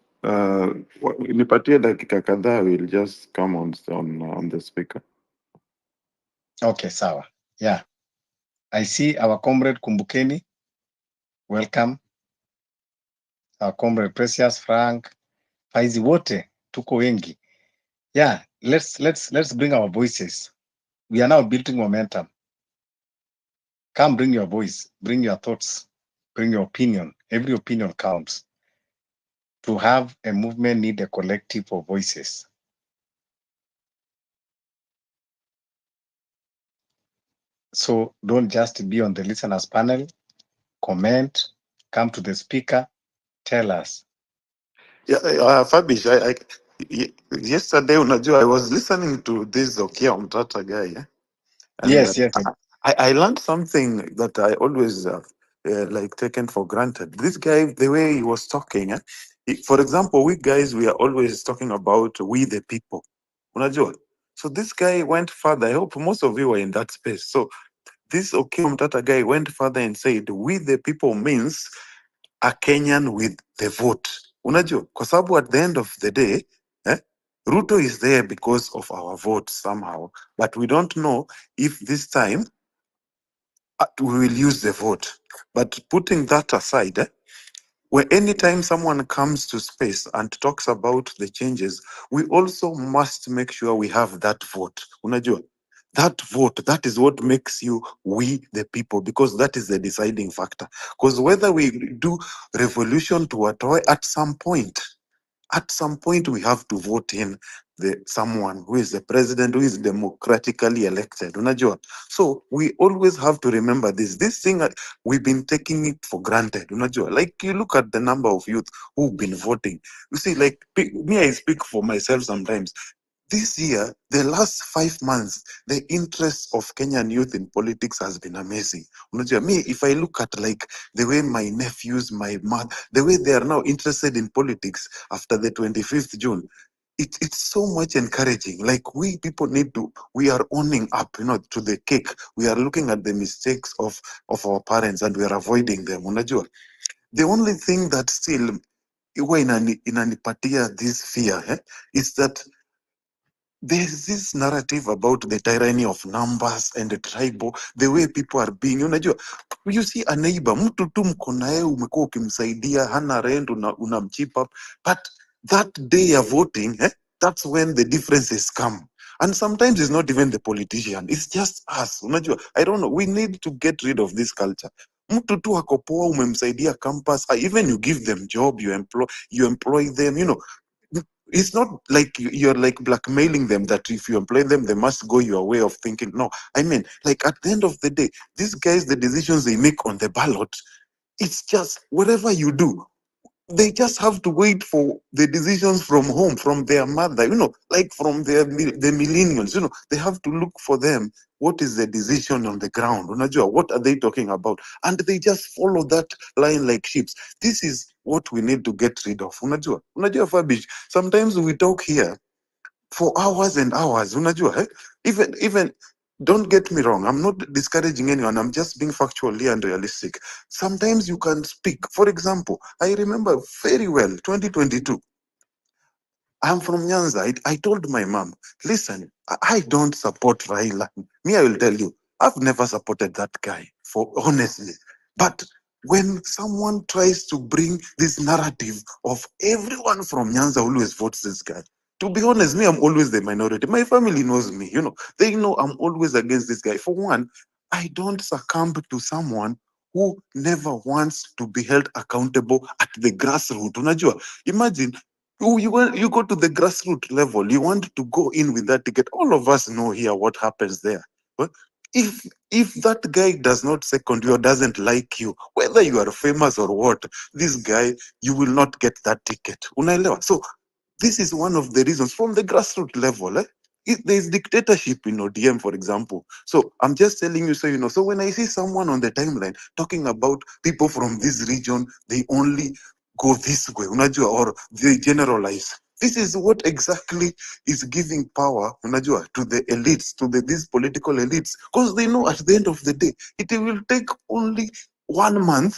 Nipatie dakika kadhaa, we'll just come on the speaker. Okay, sawa. Yeah. I see our comrade Kumbukeni. Welcome. Our comrade Precious, Frank, Faizi, wote tuko wengi. Yeah, let's bring our voices. We are now building momentum. Come bring your voice, bring your thoughts, bring your opinion. Every opinion counts. To have a movement need a collective of voices. So don't just be on the listeners panel, comment, come to the speaker, tell us. Yeah, Fabish, yesterday, unajua, I was listening to this Okia Mtata guy, yeah? And Yes. I learned something that I always like taken for granted. This guy, the way he was talking, for example, we guys, we are always talking about we the people. Unajua? So this guy went further. I hope most of you were in that space. So this Okia Mtata guy went further and said, we the people means a Kenyan with the vote. Unajua? Kwa sababu at the end of the day, Ruto is there because of our vote somehow, but we don't know if this time we will use the vote. But putting that aside, where anytime someone comes to space and talks about the changes, we also must make sure we have that vote. Unajua? That vote, that is what makes you we the people, because that is the deciding factor. Because whether we do revolution to a toy, at some point we have to vote in someone who is the president, who is democratically elected. Unajua? So we always have to remember this thing. We've been taking it for granted. Unajua? Like you look at the number of youth who've been voting. You see, like me, I speak for myself sometimes. This year, the last 5 months, the interest of Kenyan youth in politics has been amazing. Unajua, me, if I look at like the way my nephews, my mother, the way they are now interested in politics after the 25th June, it's so much encouraging. Like we people we are owning up, to the cake. We are looking at the mistakes of our parents and we are avoiding them. Unajua, the only thing that still huwa inanipatia this fear is that there's this narrative about the tyranny of numbers and the tribal, the way people are being, unajua, you see a neighbor, mtu tu mko naye umekuwa ukimsaidia, hana rent, unamchip up, but that day ya voting, that's when the differences come. And sometimes it's not even the politician, it's just us. Unajua, I don't know, we need to get rid of this culture. Mtu tu ako poa, umemsaidia campus, even you give them job, you employ them, it's not like you're like blackmailing them that if you employ them, they must go your way of thinking. No, I mean, like at the end of the day, these guys, the decisions they make on the ballot, it's just whatever you do, they just have to wait for the decisions from home, from their mother, like from the millennials, they have to look for them. What is the decision on the ground? Unajua, what are they talking about? And they just follow that line like sheep. This is what we need to get rid of. Unajua, Fabish, sometimes we talk here for hours and hours. Unajua, even don't get me wrong, I'm not discouraging anyone, I'm just being factually and realistic. Sometimes you can speak. For example, I remember very well 2022. I'm from Nyanza. I told my mom, listen, I don't support Raila. Me, I will tell you, I've never supported that guy, for honestly. But when someone tries to bring this narrative of everyone from Nyanza always votes this guy, to be honest, me, I'm always the minority. My family knows me, they know I'm always against this guy. For one, I don't succumb to someone who never wants to be held accountable at the grassroots. Unajua, imagine you go to the grassroots level, you want to go in with that ticket. All of us know here what happens there. But if that guy does not second you or doesn't like you, whether you are famous or what, this guy, you will not get that ticket. Unaelewa? So this is one of the reasons from the grassroots level. There's dictatorship in ODM, for example. So I'm just telling you so you know. So when I see someone on the timeline talking about people from this region, they only go this way, unajua, or they generalize. This is what exactly is giving power, unajua, to the elites, to these political elites, because they know at the end of the day, it will take only 1 month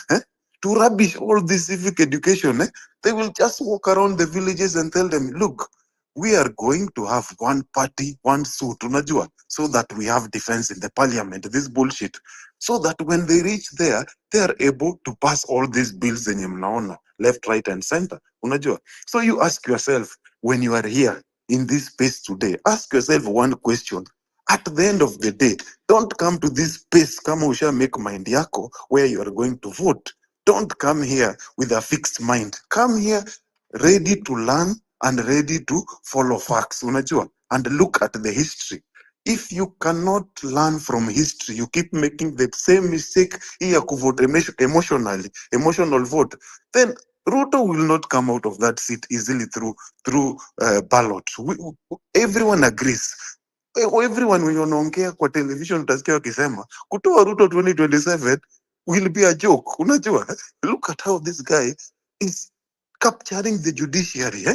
to rubbish all this civic education. They will just walk around the villages and tell them, look, we are going to have one party, one suit, unajua, so that we have defense in the parliament, this bullshit. So that when they reach there, they are able to pass all these bills zenye mnaona, left, right, and center, unajua. So you ask yourself, when you are here in this space today, ask yourself one question. At the end of the day, don't come to this space kama usha make mind yako where you are going to vote. Don't come here with a fixed mind. Come here ready to learn and ready to follow facts, unajua, and look at the history. If you cannot learn from history, you keep making the same mistake here to vote emotional vote, then Ruto will not come out of that seat easily through ballot. Everyone agrees. Everyone when wanaongea kwa television utasikia wakisema kutoa Ruto 2027 will be a joke. Unajua, look at how this guy is capturing the judiciary.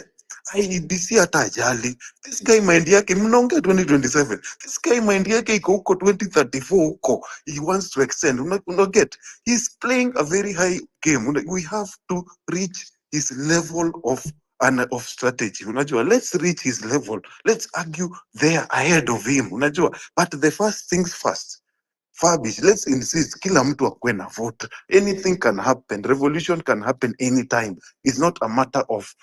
IEBC hata ajali. This guy mind yake mnaongea 2027. This guy mind yake iko huko 2034 huko. He wants to extend. Get. He's playing a very high game. We have to reach his level of strategy. Unajua, let's reach his level. Let's argue there ahead of him. Unajua, but the first things first. Fabish, let's insist kila mtu akuwe na vote. Anything can happen. Revolution can happen anytime. It's not a matter of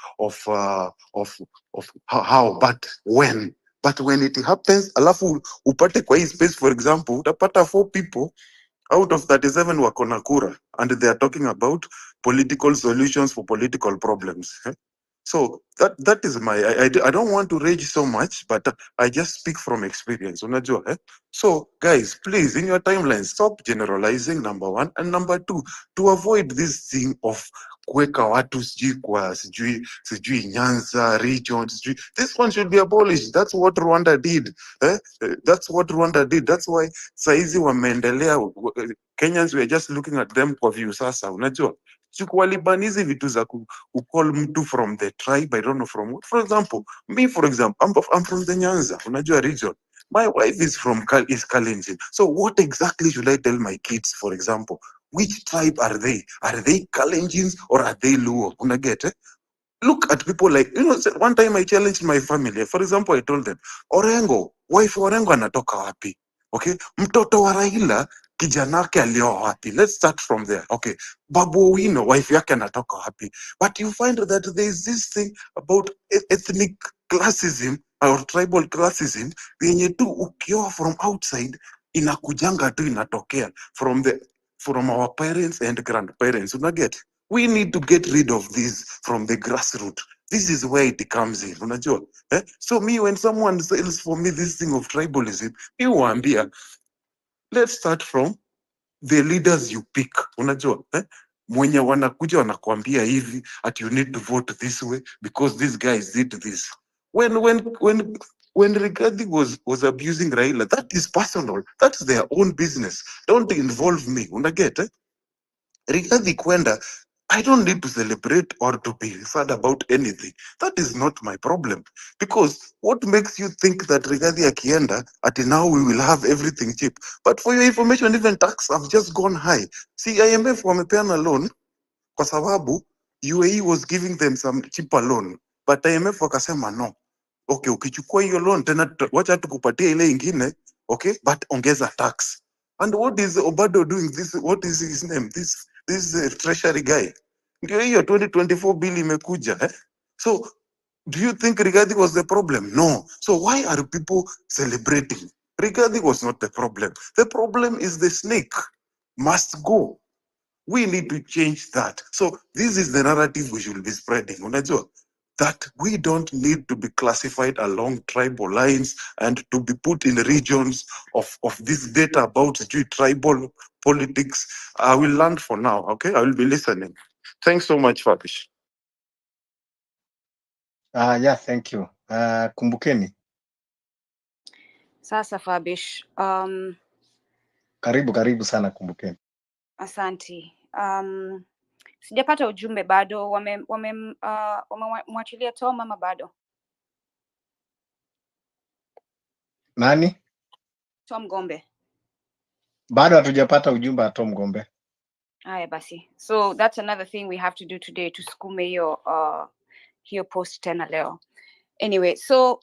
how, but when. But when it happens, alafu upate kwa hii space, for example, utapata 4 people out of 37 wako na kura, and they are talking about political solutions for political problems. So that is my, I don't want to rage so much, but I just speak from experience. Unajua, So guys, please, in your timeline, stop generalizing, number 1. And number 2, to avoid this thing of kuweka watu sijui kwa sijui Nyanza region, this one should be abolished. That's what Rwanda did. That's what Rwanda did. That's why saizi wameendelea. Kenyans, we are just looking at them kwa view sasa. Unajua, walibanizi vitu za call mtu from the tribe, I don't know from what. For example, me, for example, I'm from the Nyanza, unajua region. My wife is from Kalenjin. So what exactly should I tell my kids, for example? Which tribe are they? Are they Kalenjins or are they Luo? Unaget, Look at people like, one time I challenged my family. For example, I told them, Orengo, wife Orengo anatoka wapi? Okay, mtoto wa Raila, kijanake alioa wapi? Let's start from there. Okay, Babu Owino, wife yake anatoka wapi? But you find that there is this thing about ethnic classism or tribal classism, yenye tu ukioa from outside, inakujanga tu inatokea from our parents and grandparents. Unaget? We need to get rid of this from the grassroots. This is where it comes in. Unajua? So me, when someone sells for me this thing of tribalism, me huambia, let's start from the leaders you pick. Unajua? Mwenye wanakuja wanakuambia hivi at you need to vote this way because these guys did this. When Rigathi was abusing Raila, that is personal. That's their own business. Don't involve me. Unaget? Rigathi kwenda, I don't need to celebrate or to be sad about anything. That is not my problem. Because what makes you think that Rigathi akienda, until now we will have everything cheap? But for your information, even tax have just gone high. See, IMF wamepeana loan kwa sababu UAE was giving them some cheaper loan. But IMF wakasema no. Okay, ukichukua hiyo loan tena wacha tukupatie ile ingine, okay, but ongeza tax. And what is Obado doing? This, what is his name? This treasury guy. Ndio hiyo 2024 bill imekuja. So do you think Rigathi was the problem? No. So why are people celebrating? Rigathi was not the problem. The problem is the snake must go. We need to change that. So this is the narrative we should be spreading. Unajua? That we don't need to be classified along tribal lines and to be put in regions of this data about tribal politics. I will land for now, okay? I will be listening. Thanks so much, Fabish. Yeah, thank you. Kumbukeni. Sasa Fabish, Karibu sana Kumbukeni. Asante. Sijapata ujumbe bado. Wamemwachilia Tom ama bado? Nani? Tom Gombe. Bado hatujapata ujumbe wa Tom Gombe. Haya basi. So that's another thing we have to do today, tusukume hiyo post tena leo. Anyway, so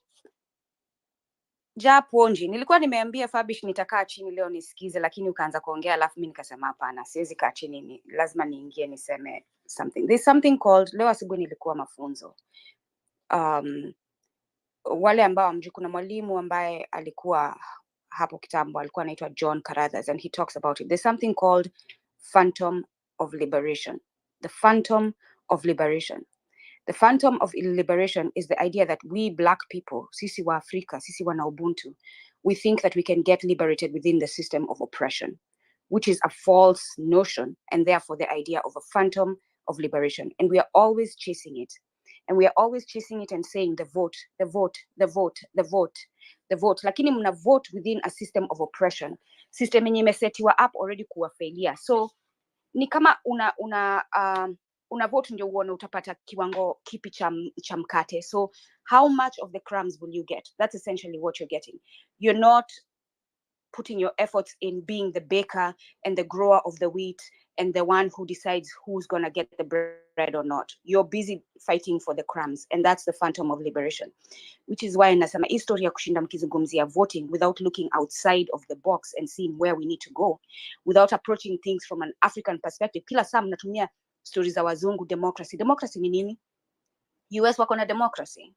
Japonji, nilikuwa nimeambia Fabish nitakaa chini leo nisikize, lakini ukaanza kuongea, alafu mimi nikasema hapana, siwezi kaa chini, lazima niingie niseme something. There's something called, leo asubuhi nilikuwa mafunzo. Wale ambao mjui, kuna mwalimu ambaye alikuwa hapo kitambo, alikuwa anaitwa John Carruthers, and he talks about it. There's something called phantom of liberation. The phantom of liberation. The phantom of liberation is the idea that we black people, sisi wa Afrika, sisi wana Ubuntu, we think that we can get liberated within the system of oppression, which is a false notion, and therefore the idea of a phantom of liberation. And we are always chasing it. And we are always chasing it and saying the vote, the vote, the vote, the vote, the vote. Lakini mna vote within a system of oppression. System yenye imesetiwa up already kuwafailia. So ni kama una vote ndio uone utapata kiwango kipi cha mkate. So how much of the crumbs will you get? That's essentially what you're getting. You're not putting your efforts in being the baker and the grower of the wheat and the one who decides who's going to get the bread or not. You're busy fighting for the crumbs, and that's the phantom of liberation, which is why nasema history ya kushinda mkizungumzia voting without looking outside of the box and seeing where we need to go, without approaching things from an African perspective. Kila saa mnatumia stories za wazungu, democracy ni nini? US wako na democracy.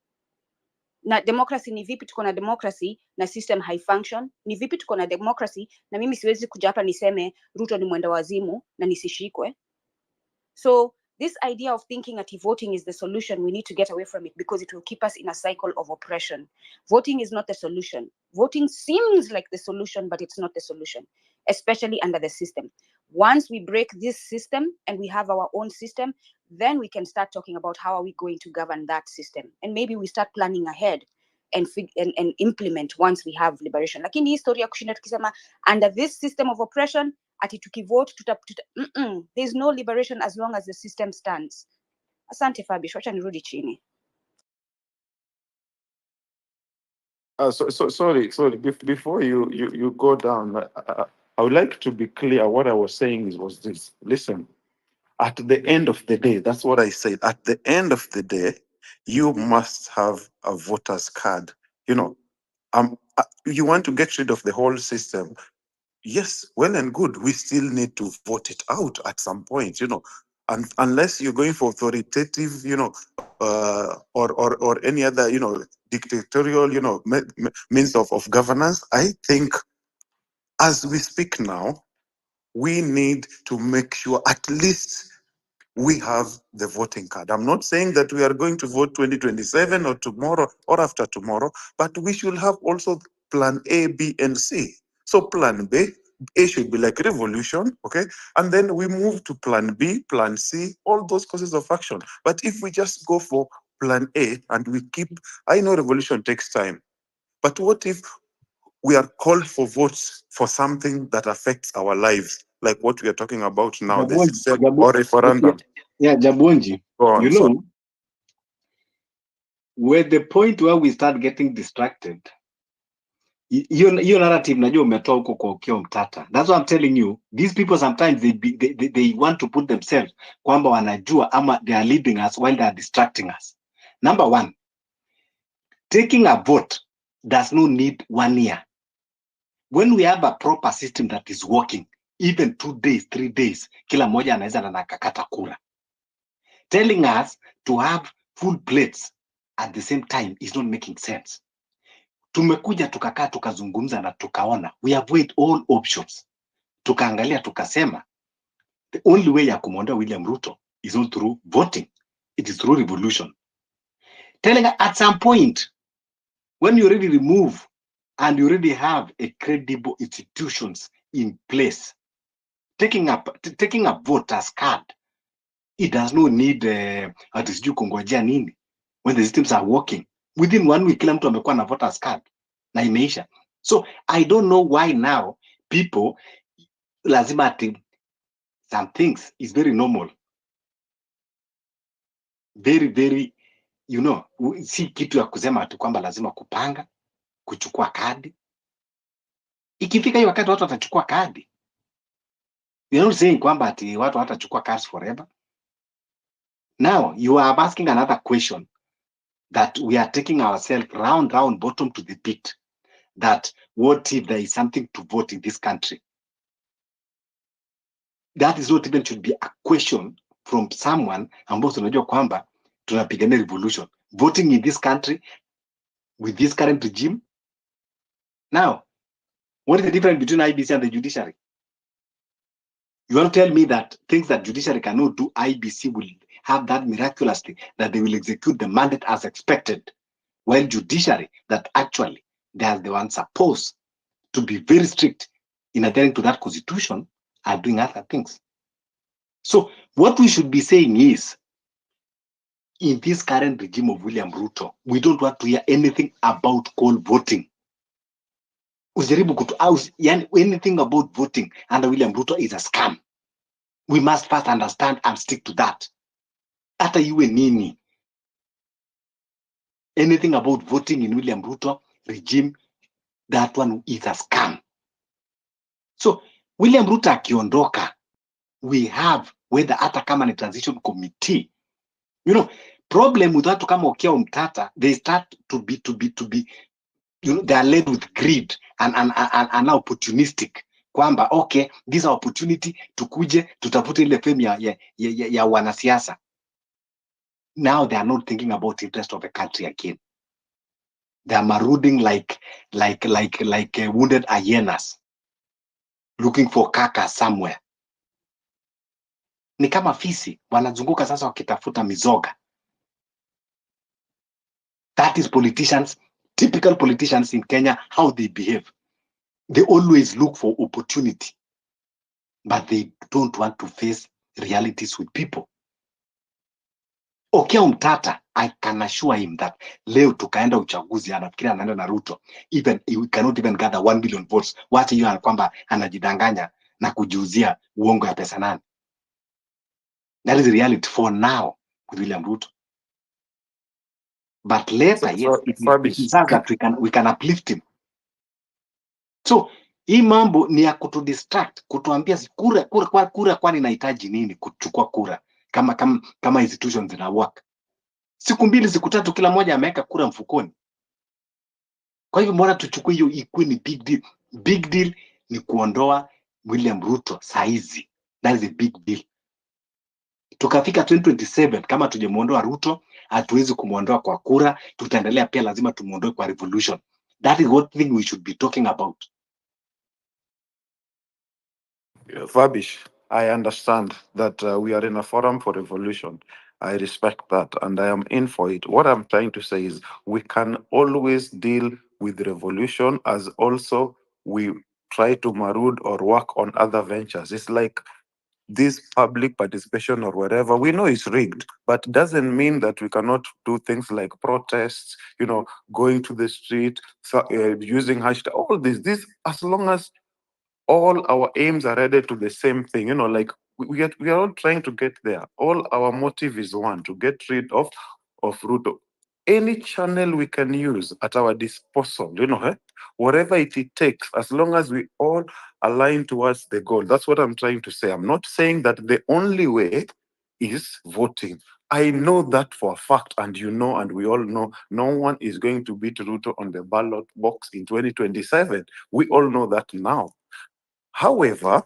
Na democracy ni vipi tuko na democracy na system high function? Ni vipi tuko na democracy na mimi siwezi kuja hapa niseme Ruto ni mwenda wazimu na nisishikwe? So this idea of thinking that voting is the solution, we need to get away from it, because it will keep us in a cycle of oppression. Voting is not the solution. Voting seems like the solution, but it's not the solution, especially under the system. Once we break this system and we have our own system, then we can start talking about how are we going to govern that system. And maybe we start planning ahead and implement once we have liberation. Lakini historia kushinda tukisema under this system of oppression, ati tukivote there's no liberation as long as the system stands. Asante Fabish, wacha nirudi chini. Sorry. Before you go down, I would like to be clear. What I was saying was this. Listen, at the end of the day, that's what I said. At the end of the day, you must have a voter's card. You know, you want to get rid of the whole system. Yes, well and good. We still need to vote it out at some point, and unless you're going for authoritative, or any other, dictatorial, means of governance. I think as we speak now, we need to make sure at least we have the voting card. I'm not saying that we are going to vote 2027 or tomorrow or after tomorrow, but we should have also plan A, B, and C. So plan B, A should be like revolution, okay? And then we move to plan B, plan C, all those courses of action. But if we just go for plan A and we keep, I know revolution takes time, but what if we are called for votes for something that affects our lives, like what we are talking about now, the system or referendum? Yeah, Jabonji, Go on. you know, where the point where we start getting distracted, your narrative najua umetoa huko kwa ukio mtata. That's what I'm telling you. These people sometimes they want to put themselves kwamba wanajua ama they are leading us while they are distracting us. Number one, taking a vote does not need 1 year. When we have a proper system that is working, even 2 days, 3 days, kila moja anaweza na nakakata kura. Telling us to have full plates at the same time is not making sense. Tumekuja tukakaa tukazungumza na tukaona, we have weighed all options. Tukaangalia tukasema, the only way ya kumwondoa William Ruto is not through voting, it is through revolution. Telling us at some point, when you already remove and you already have a credible institutions in place, taking a voter's card, it does not need sijui kungojea nini. When the systems are working, within 1 week kila mtu amekuwa na voters card na imeisha. So I don't know why now people lazima ati some things is very normal. very very, you know, si kitu ya kusema tu kwamba lazima kupanga kuchukua kadi. Ikifika hiyo wakati watu watachukua kadi. We are not saying kwamba ati watu watachukua cards forever. Now you are asking another question that we are taking ourselves round bottom to the pit, that what if there is something to vote in this country? That is not even should be a question from someone ambao tunajua kwamba tunapigania revolution. Voting in this country with this current regime. Now, what is the difference between IBC and the judiciary? You want to tell me that things that judiciary cannot do, IBC will have that miraculously, that they will execute the mandate as expected, while judiciary, that actually they are the ones supposed to be very strict in adhering to that constitution, are doing other things. So what we should be saying is, in this current regime of William Ruto, we don't want to hear anything about call voting. Ujaribu kutu yani anything about voting under William Ruto is a scam. We must first understand and stick to that. Hata iwe nini. Anything about voting in William Ruto regime, that one is a scam. So William Ruto akiondoka, we have, whether hata kama ni transition committee, you know, problem with watu kama Okiya Mtata, they start to be, you know, they are led with greed and now opportunistic. Kwamba, okay, this is our opportunity, tukuje, tutafute ile fame ya wanasiasa. Now they are not thinking about the interest of the country again. They are marauding like wounded hyenas, looking for kaka somewhere. Ni kama fisi, wanazunguka sasa wakitafuta mizoga. That is politicians, typical politicians in Kenya, how they behave. They always look for opportunity, but they don't want to face realities with people. Okiya Mtata, I can assure him that leo tukaenda uchaguzi, anafikiri anaenda na Ruto, even we cannot even gather 1 billion votes. Wacha hiyo kwamba anajidanganya na kujiuzia uongo ya pesa nani. That is the reality for now with William Ruto. But later, yes, it is that we can uplift him. So hii mambo ni ya kutudistract, kutuambia kura kwani inahitaji nini kuchukua kura kama institutions zina work. Siku 2 siku 3 kila mmoja ameweka kura mfukoni. Kwa hivyo mbona tuchukue hiyo ikuwe ni big deal? Big deal ni kuondoa William Ruto saizi. That is a big deal. Tukafika 2027 kama tujemuondoa Ruto, hatuwezi kumuondoa kwa kura, tutaendelea pia lazima tumuondoe kwa revolution. That is what thing we should be talking about. Fabish, I understand that we are in a forum for revolution. I respect that and I am in for it. What I'm trying to say is we can always deal with revolution as also we try to maraud or work on other ventures. It's like this public participation or whatever, we know it's rigged, but doesn't mean that we cannot do things like protests, you know, going to the street, using hashtag, all this, as long as all our aims are headed to the same thing, you know, like we are all trying to get there. All our motive is one, to get rid of Ruto. Any channel we can use at our disposal, you know, whatever it takes, as long as we all align towards the goal. That's what I'm trying to say. I'm not saying that the only way is voting. I know that for a fact, and you know, and we all know, no one is going to beat Ruto on the ballot box in 2027. We all know that now. However,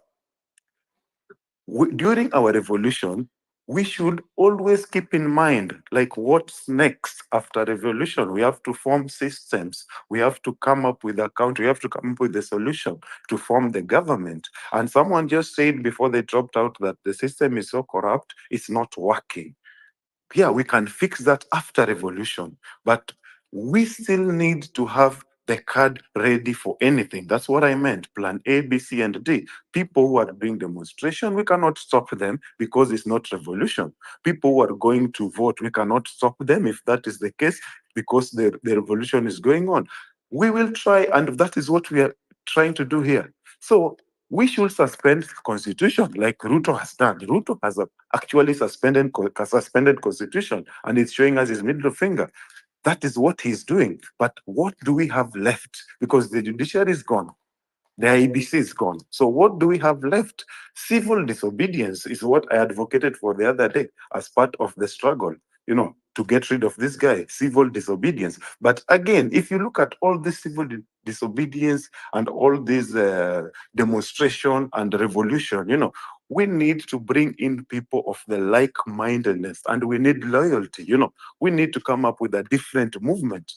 during our revolution, we should always keep in mind, like, what's next after revolution? We have to form systems. We have to come up with a country. We have to come up with a solution to form the government. And someone just said before they dropped out that the system is so corrupt, it's not working. Yeah, we can fix that after revolution, but we still need to have the card ready for anything. That's what I meant. Plan A, B, C, and D. People who are doing demonstration, we cannot stop them because it's not revolution. People who are going to vote, we cannot stop them if that is the case because the revolution is going on. We will try, and that is what we are trying to do here. So We should suspend constitution like Ruto has done. Ruto has actually suspended constitution, and it's showing us his middle finger. That is what he's doing. But what do we have left? Because the judiciary is gone. The IBC is gone. So what do we have left? Civil disobedience is what I advocated for the other day as part of the struggle, to get rid of this guy, civil disobedience. But again, if you look at all this civil disobedience and all this demonstration and revolution, we need to bring in people of the like-mindedness, and we need loyalty. We need to come up with a different movement,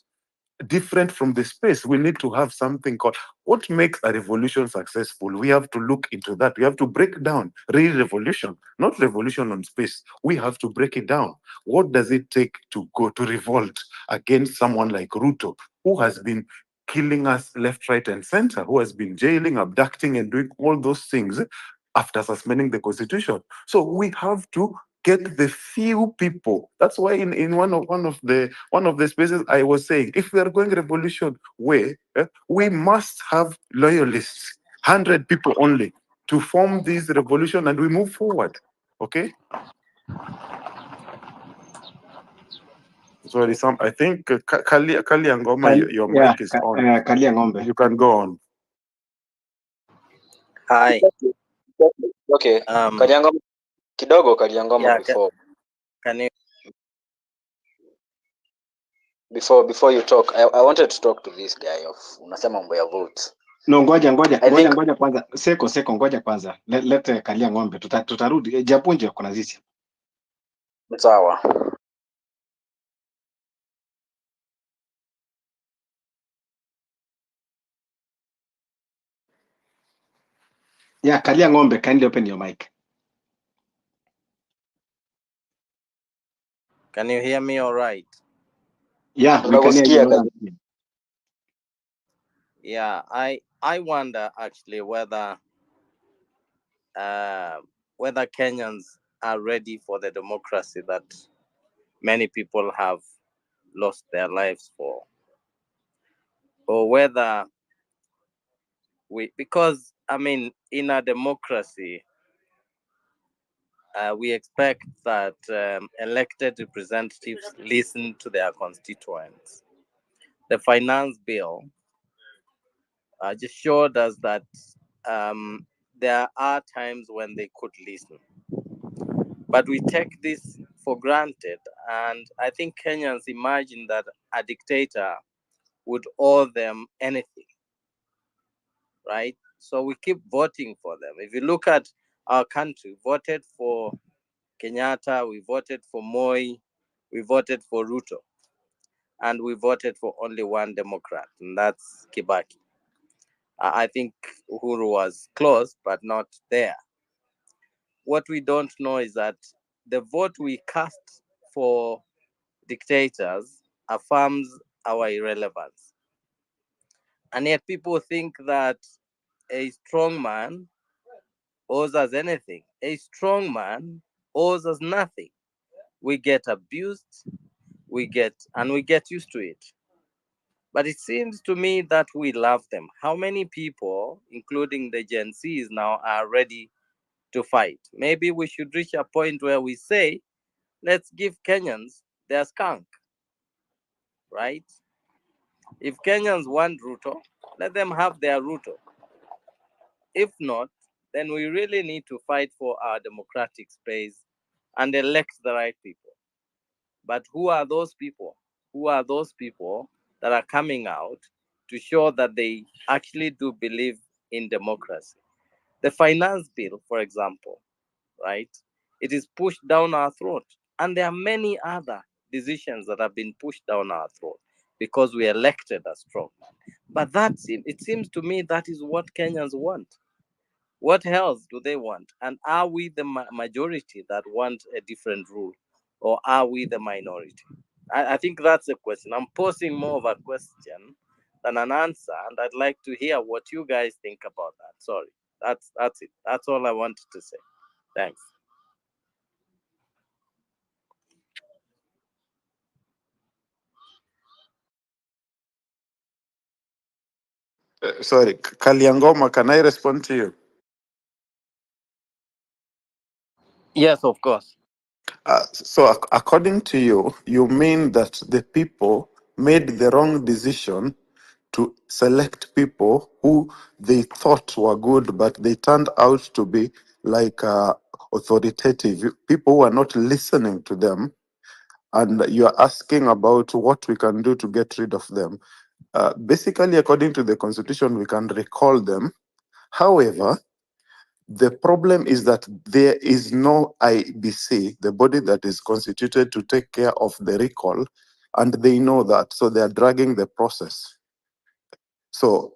different from the space. We need to have something called what makes a revolution successful. We have to look into that. We have to break down real revolution, not revolution on space. We have to break it down. What does it take to go to revolt against someone like Ruto, who has been killing us left, right, and center, who has been jailing, abducting, and doing all those things after suspending the constitution? So we have to get the few people. That's why in one of the spaces I was saying, if we are going revolution way, we must have loyalists, 100 people only, to form this revolution, and we move forward. Okay. Sorry, I think Kali Angoma, your mic is on. Kalia ng'ombe. You can go on. Hi. Okay. Um, Kaliangoma kidogo Kaliangoma yeah, can you? before you talk, I wanted to talk to this guy of unasema mambo ya vote. No, ngoja I think kwanza. Seko ngoja kwanza. Let Kalia ng'ombe. Tutarudi. Japunje kuna zizi. sawa. Yeah, Kalia ng'ombe, kindly open your mic. Can you hear me all right? Yeah, we can hear you. Tunakusikia. Yeah, I wonder actually whether Kenyans are ready for the democracy that many people have lost their lives for, or whether because I mean, in a democracy, we expect that elected representatives listen to their constituents. The finance bill just showed us that there are times when they could listen. But we take this for granted, and I think Kenyans imagine that a dictator would owe them anything, right? So we keep voting for them. If you look at our country, we voted for Kenyatta, we voted for Moi, we voted for Ruto, and we voted for only one Democrat, and that's Kibaki. I think Uhuru was close, but not there. What we don't know is that the vote we cast for dictators affirms our irrelevance. And yet people think that a strong man owes us anything. A strong man owes us nothing. We get abused, we get used to it. But it seems to me that we love them. How many people, including the Gen Zs now, are ready to fight? Maybe we should reach a point where we say, let's give Kenyans their skunk, right? If Kenyans want Ruto, let them have their Ruto. If not, then we really need to fight for our democratic space and elect the right people. But who are those people? Who are those people that are coming out to show that they actually do believe in democracy? The finance bill, for example, right? It is pushed down our throat. And there are many other decisions that have been pushed down our throat because we elected a strong man. But it seems to me that is what Kenyans want. What else do they want? And are we the majority that want a different rule? Or are we the minority? I think that's the question. I'm posing more of a question than an answer, and I'd like to hear what you guys think about that. Sorry, that's it. That's all I wanted to say. Thanks. Sorry, Kaliangoma, can I respond to you? Yes, of course. So according to you, you mean that the people made the wrong decision to select people who they thought were good, but they turned out to be like authoritative people who are not listening to them, and you're asking about what we can do to get rid of them. Basically, according to the constitution, we can recall them. However, the problem is that there is no IBC, the body that is constituted to take care of the recall, and they know that, so they are dragging the process. So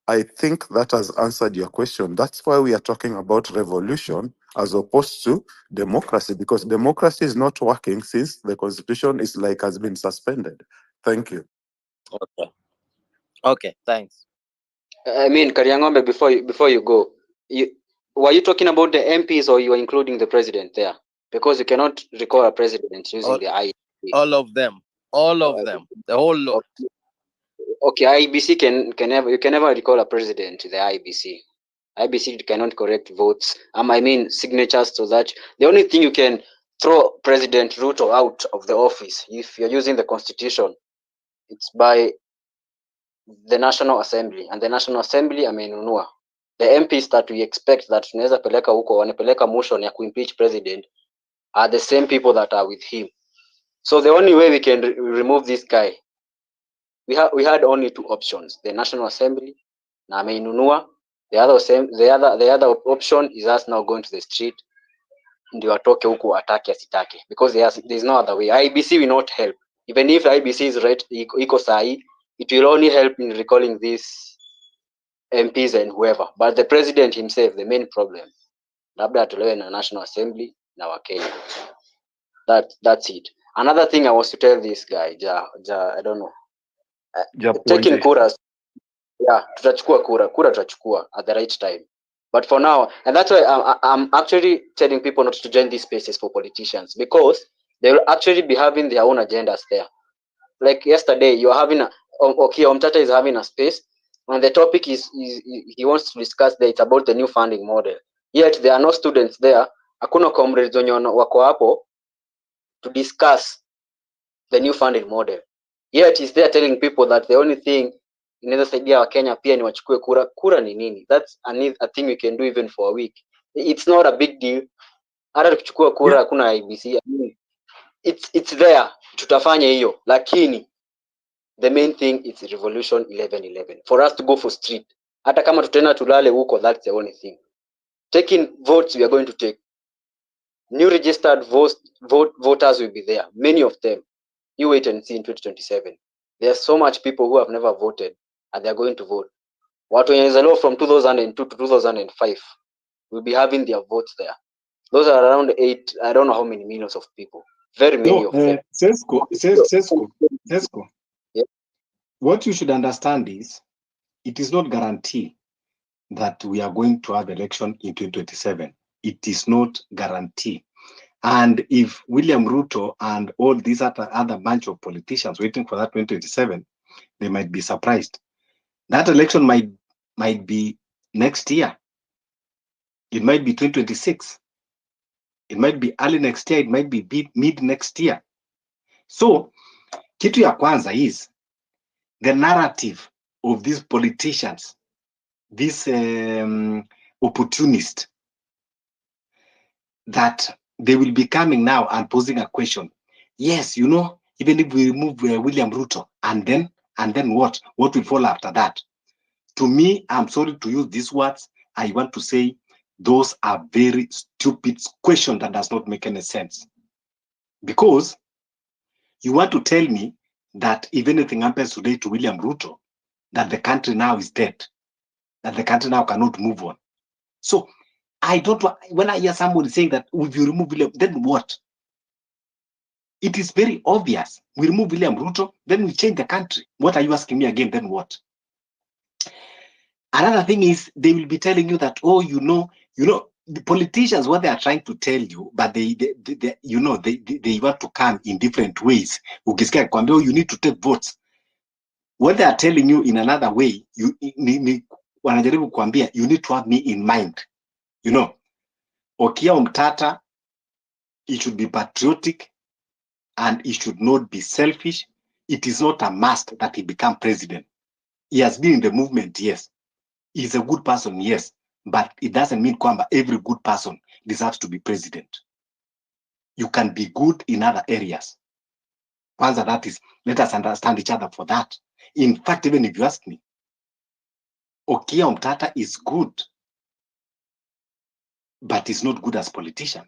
I think that has answered your question. That's why we are talking about revolution as opposed to democracy, because democracy is not working since the constitution has been suspended. Thank you. Okay. Okay, thanks. I mean, Kariangombe, before you go, were you talking about the MPs or you were including the president there? Because you cannot recall a president using All, the IEC. all of them. All of them. The whole lot. Okay, IBC can never, you can never recall a president to the IBC. IBC cannot correct votes. I mean signatures to that. The only thing you can throw President Ruto out of the office if you're using the constitution, it's by the National Assembly, and the National Assembly ameinunua. The MPs that we expect that tunaweza peleka huko wanapeleka motion ya kuimpeach president are the same people that are with him. So the only way we can remove this guy, we had only two options: the National Assembly na ameinunua. The other option is us now going to the street ndio atoke huko atake asitake, because there's no other way. IBC will not help. Even if IBC is right, iko sahi, it will only help in recalling these MPs and whoever, but the president himself, the main problem, labda atolewe na National Assembly na Wakenya. That's it. Another thing I was to tell this guy, I don't know, taking kuras, yeah, tutachukua kura tutachukua at the right time. But for now, and that's why I'm actually telling people not to join these spaces for politicians, because they will actually be having their own agendas there. Like yesterday, you're having Omtata is having a space, and the topic is he wants to discuss that it's about the new funding model. Yet there are no students there. Hakuna comrades wenye wako hapo to discuss the new funding model. Yet he's there telling people that the only thing inaweza saidia Wakenya pia ni wachukue kura. Kura ni nini? That's a thing we can do even for a week. It's not a big deal. Hata tukichukua kura hakuna IBC. I mean, it's there. Tutafanya hiyo. Lakini the main thing is revolution 1111. For us to go for street. Hata kama tutenda tulale huko, that's the only thing. Taking votes, we are going to take. New registered voters will be there. Many of them. You wait and see in 2027. There's so much people who have never voted and they're going to vote. Watu wenye from 2002 to 2005 will be having their votes there. Those are around 8, I don't know how many millions of people. Very many of them. Sesko. Yeah. What you should understand is, it is not guarantee that we are going to have election in 2027. It is not guarantee. And if William Ruto and all these other bunch of politicians waiting for that 2027, they might be surprised. That election might be next year. It might be 2026. It might be early next year. It might be mid next year. So, kitu ya kwanza is the narrative of these politicians, these opportunists, that they will be coming now and posing a question. Yes, even if we remove William Ruto, and then what? What will follow after that? To me, I'm sorry to use these words. I want to say those are very stupid questions that does not make any sense. Because you want to tell me that if anything happens today to William Ruto, that the country now is dead, that the country now cannot move on. So I don't want, when I hear somebody saying that if you remove William, then what? It is very obvious. We remove William Ruto, then we change the country. What are you asking me again? Then what? Another thing is they will be telling you that, oh, the politicians, what they are trying to tell you, but they want to come in different ways. Ukisikia kwambia, oh, you need to take votes. What they are telling you in another way, wanajaribu kuambia, you need to have me in mind. Okia Omtata He should be patriotic, and he should not be selfish. It is not a must that he become president. He has been in the movement, yes. He's a good person, yes. But it doesn't mean kwamba every good person deserves to be president. You can be good in other areas. Kwanza, that is, let us understand each other for that. In fact, even if you ask me, Okia Omtata is good, but he's not good as politician.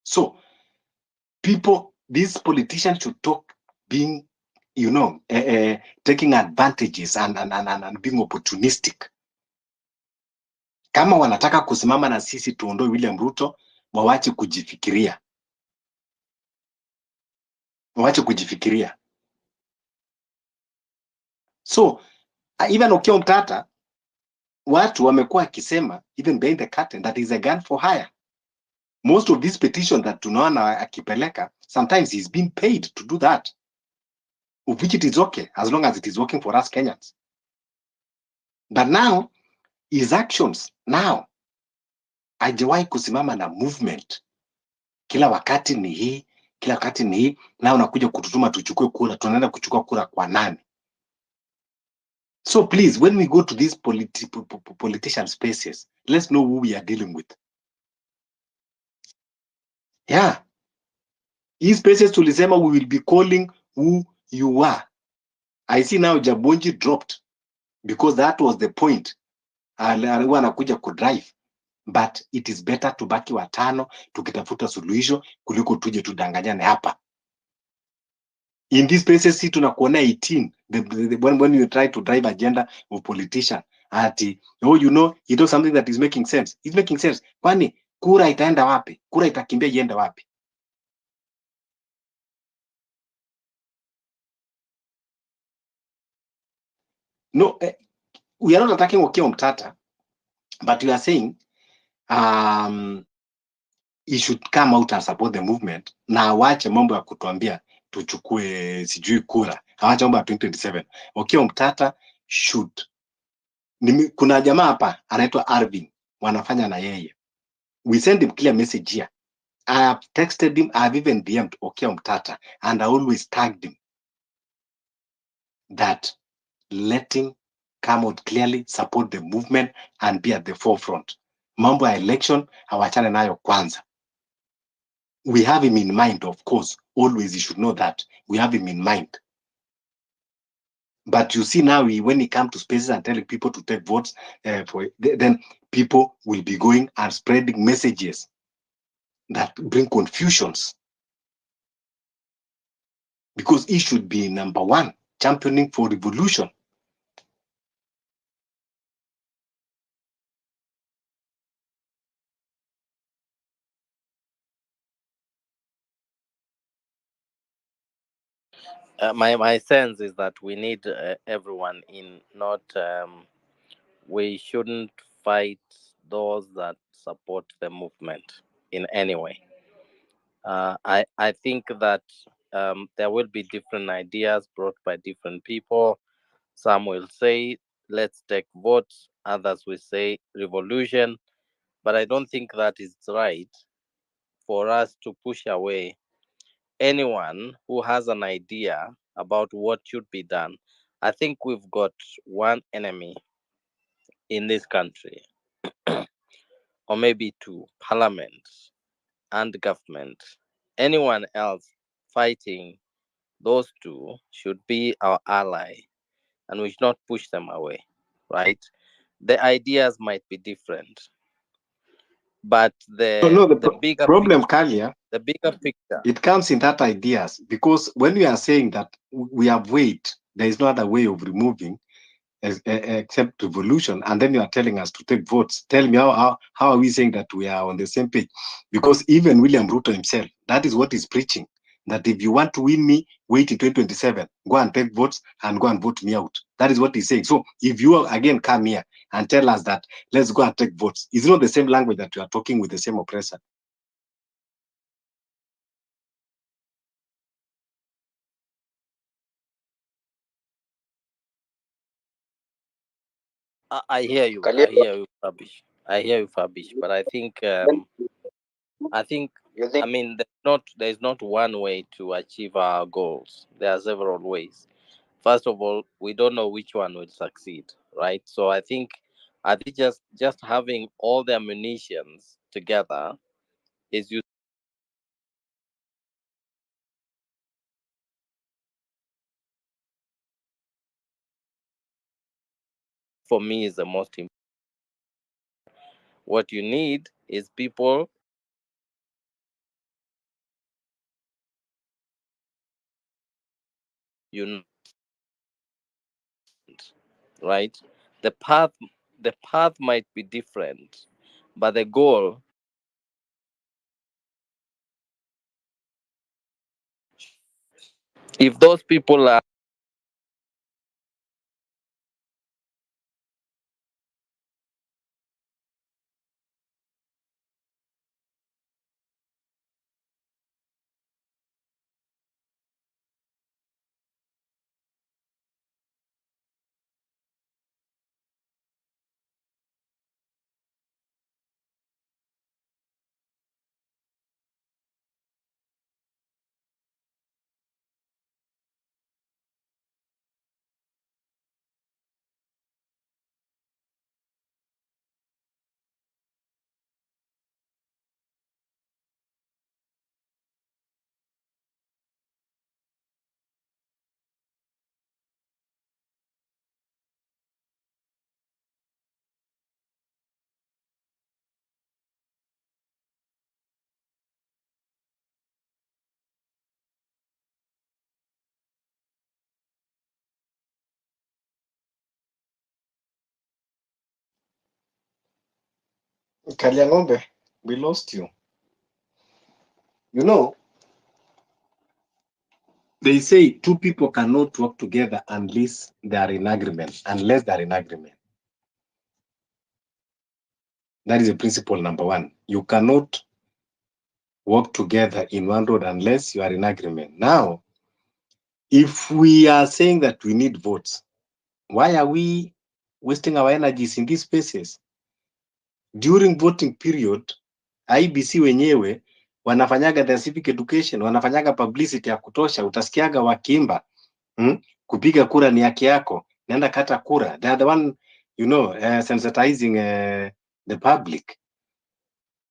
So people, these politicians should talk being, taking advantages and being opportunistic. Kama wanataka kusimama na sisi tuondoe William Ruto, wawache kujifikiria. Wawache kujifikiria. So, even Okia Omtata, watu wamekuwa akisema, even behind the curtain, that is a gun for hire. Most of these petitions that tunaona akipeleka, sometimes he's been paid to do that. Of which it is okay, as long as it is working for us Kenyans. But now, his actions, now, hajawahi kusimama na movement. Kila wakati ni hii, kila wakati ni hii, na unakuja kututuma tuchukue kura, tunaenda kuchukua kura kwa nani? So please, when we go to these politician spaces, let's know who we are dealing with. Yeah. These spaces tulisema we will be calling who you are. I see now Jabonji dropped because that was the point. Alikuwa anakuja kudrive. But it is better tubaki watano tukitafuta suluhisho kuliko tuje tudanganyane hapa. In these places, si tunakuona 18 when you try to drive agenda of politician ati you know something that is making sense. It's making sense. Kwani kura itaenda wapi? Kura itakimbia iende wapi? No, we are not attacking Okia Omtata, but we are saying he should come out and support the movement na awache mambo ya kutuambia tuchukue sijui kura. Awache mambo ya 2027. Okia Omtata should. Kuna jamaa hapa anaitwa Arvin, wanafanya na yeye. We send him clear message here. I have texted him, I have even DM'd Okia Omtata, and I always tagged him that letting come out clearly, support the movement and be at the forefront. Mambo ya election hawachane nayo kwanza. We have him in mind, of course. Always, you should know that. We have him in mind. But you see now, when he comes to spaces and telling people to take votes, then people will be going and spreading messages that bring confusions. Because he should be number one, championing for revolution. My sense is that we need everyone in. Not we shouldn't fight those that support the movement in any way. I think that there will be different ideas brought by different people. Some will say, let's take votes. Others will say revolution. But I don't think that is right for us to push away anyone who has an idea about what should be done. I think we've got one enemy in this country, or maybe two: parliament and government. Anyone else fighting those two should be our ally, and we should not push them away, right? The ideas might be different, but No, the bigger problem, picture, Kalia, the bigger picture. it comes in that ideas. Because when we are saying that we have weight, there is no other way of removing except revolution, and then you are telling us to take votes. Tell me how are we saying that we are on the same page? Because even William Ruto himself, that is what he's preaching, that if you want to win me, wait in 2027, go and take votes and go and vote me out. That is what he's saying. So if you again come here and tell us that let's go and take votes, it's not the same language that you are talking with the same oppressor. I hear you. Kalia, I hear you, Fabish. I hear you, Fabish. But I think I think, You I think mean, there's not one way to achieve our goals. There are several ways. First of all, we don't know which one will succeed, right? So I think just having all the ammunitions together is useful for me is the most important. What you need is people you know, right? The path the path might be different, but the goal, if those people are, Kaliang'ombe, we lost you. You know, they say two people cannot work together unless they are in agreement. Unless they are in agreement. That is a principle number one. You cannot work together in one road unless you are in agreement. Now, if we are saying that we need votes, why are we wasting our energies in these spaces? During voting period, IBC wenyewe wanafanyaga the civic education, wanafanyaga publicity ya kutosha, utasikiaga wakiimba kupiga kura ni haki yako, nenda kata kura. They are the one, sensitizing the public.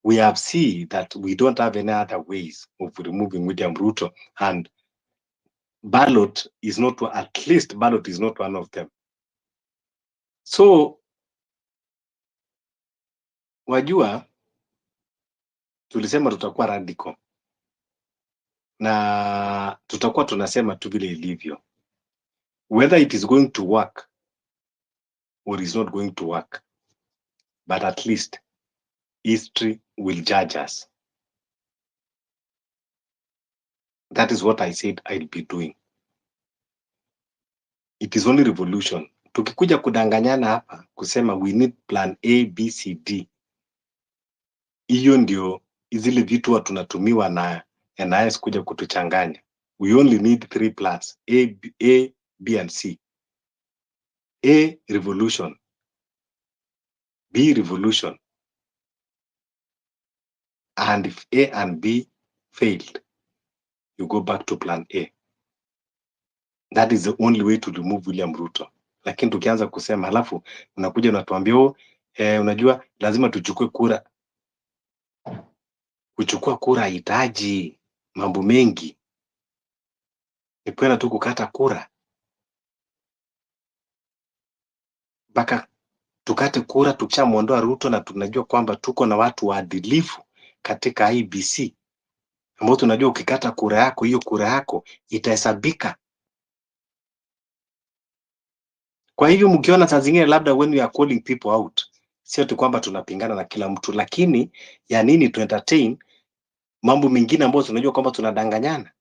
We have seen that we don't have any other ways of removing William Ruto, and ballot is not one of them. So wajua, tulisema tutakuwa radical na tutakuwa tunasema tu vile ilivyo, whether it is going to work or is not going to work, but at least history will judge us. That is what I said I'll be doing. It is only revolution. Tukikuja kudanganyana hapa kusema we need plan A, B, C, D, hiyo ndio zile vitu wa tunatumiwa na NIS kuja kutuchanganya. We only need 3 plans, A, B and C. A, revolution. B, revolution. And if A and B failed, you go back to plan A. That is the only way to remove William Ruto. Lakini tukianza kusema alafu unakuja unatuambia unajua lazima tuchukue kura. Kuchukua kura hahitaji mambo mengi. Ni kwenda tu kukata kura. Mpaka tukate kura tukishamuondoa Ruto na tunajua kwamba tuko na watu waadilifu katika IBC. Ambao tunajua ukikata kura yako, hiyo kura yako itahesabika. Kwa hivyo mkiona saa zingine labda when we are calling people out, sio tu kwamba tunapingana na kila mtu, lakini ya nini to entertain mambo mengine ambayo tunajua kwamba tunadanganyana.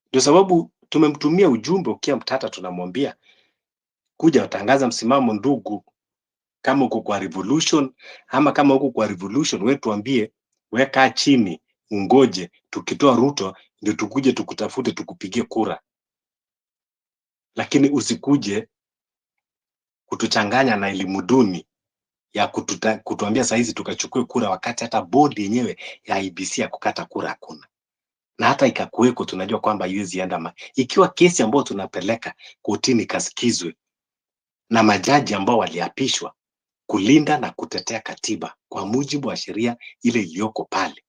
Ndio sababu tumemtumia ujumbe ukia Mtata, tunamwambia kuja utangaza msimamo ndugu, kama uko kwa revolution ama kama uko kwa revolution, wewe tuambie, weka chini ungoje, tukitoa Ruto ndio tukuje tukutafute tukupigie kura, lakini usikuje kutuchanganya na elimu duni ya kutuambia saizi tukachukue kura, wakati hata bodi yenyewe ya IBC ya kukata kura hakuna, na hata ikakuweko tunajua kwamba haiwezi enda ikiwa kesi ambayo tunapeleka kotini kasikizwe na majaji ambao waliapishwa kulinda na kutetea katiba kwa mujibu wa sheria ile iliyoko pale,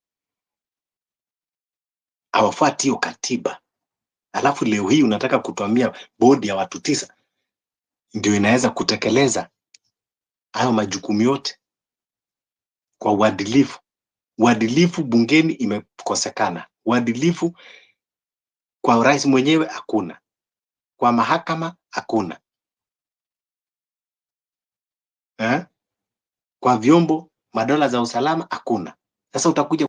hawafuati hiyo katiba. Alafu leo hii unataka kutuambia bodi ya watu 9 ndio inaweza kutekeleza hayo majukumu yote kwa uadilifu. Uadilifu bungeni imekosekana, uadilifu kwa rais mwenyewe hakuna, kwa mahakama hakuna, kwa vyombo madola za usalama hakuna. Sasa utakuja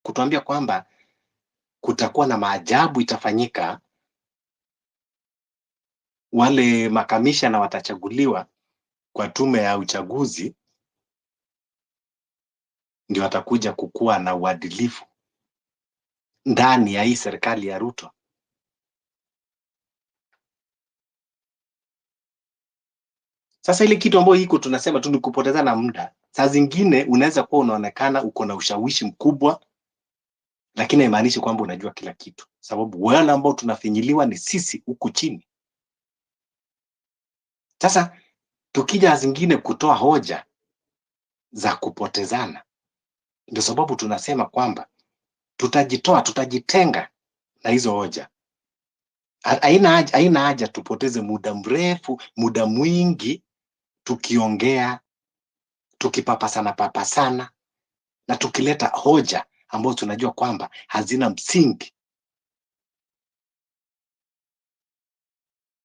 kutuambia kwamba kutakuwa na maajabu itafanyika, wale makamishna watachaguliwa kwa tume ya uchaguzi ndio watakuja kukua na uadilifu ndani ya hii serikali ya Ruto. Sasa ile kitu ambayo iko tunasema tu ni kupotezana muda. Saa zingine unaweza kuwa unaonekana uko na ushawishi mkubwa, lakini haimaanishi kwamba unajua kila kitu, sababu wale ambao tunafinyiliwa ni sisi huku chini. Sasa tukija zingine kutoa hoja za kupotezana, ndio sababu tunasema kwamba tutajitenga na hizo hoja. Haina haja tupoteze muda mrefu, muda mwingi tukiongea, tukipapasana na tukileta hoja ambazo tunajua kwamba hazina msingi,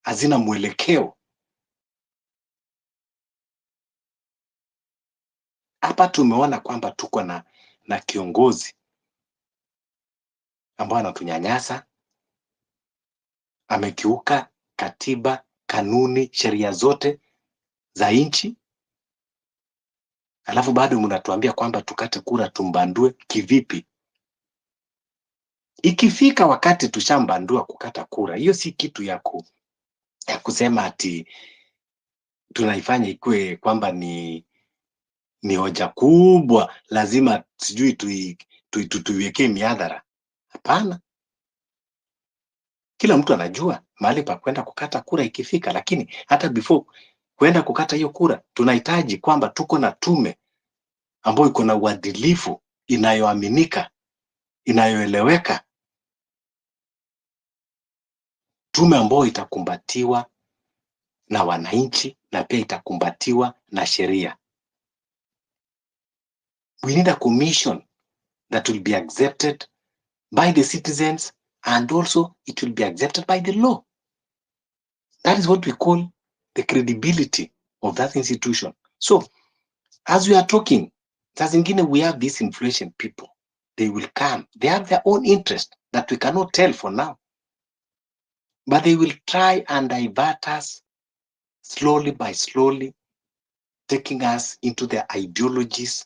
hazina mwelekeo. Hapa tumeona kwamba tuko na kiongozi ambaye anatunyanyasa, amekiuka katiba, kanuni, sheria zote za nchi, alafu bado mnatuambia kwamba tukate kura tumbandue. Kivipi? Ikifika wakati tushambandua kukata kura, hiyo si kitu ya kusema ati tunaifanya ikue kwamba ni hoja kubwa, lazima sijui tuiwekee miadhara. Hapana, kila mtu anajua mahali pa kwenda kukata kura ikifika, lakini hata before kwenda kukata hiyo kura tunahitaji kwamba tuko na tume ambayo iko na uadilifu, inayoaminika, inayoeleweka, tume ambayo itakumbatiwa na wananchi na pia itakumbatiwa na sheria. We need a commission that will be accepted by the citizens and also it will be accepted by the law. That is what we call the credibility of that institution. So, as we are talking, saa zingine we have these inflation people. They will come. They have their own interest that we cannot tell for now. But they will try and divert us slowly by slowly, taking us into their ideologies,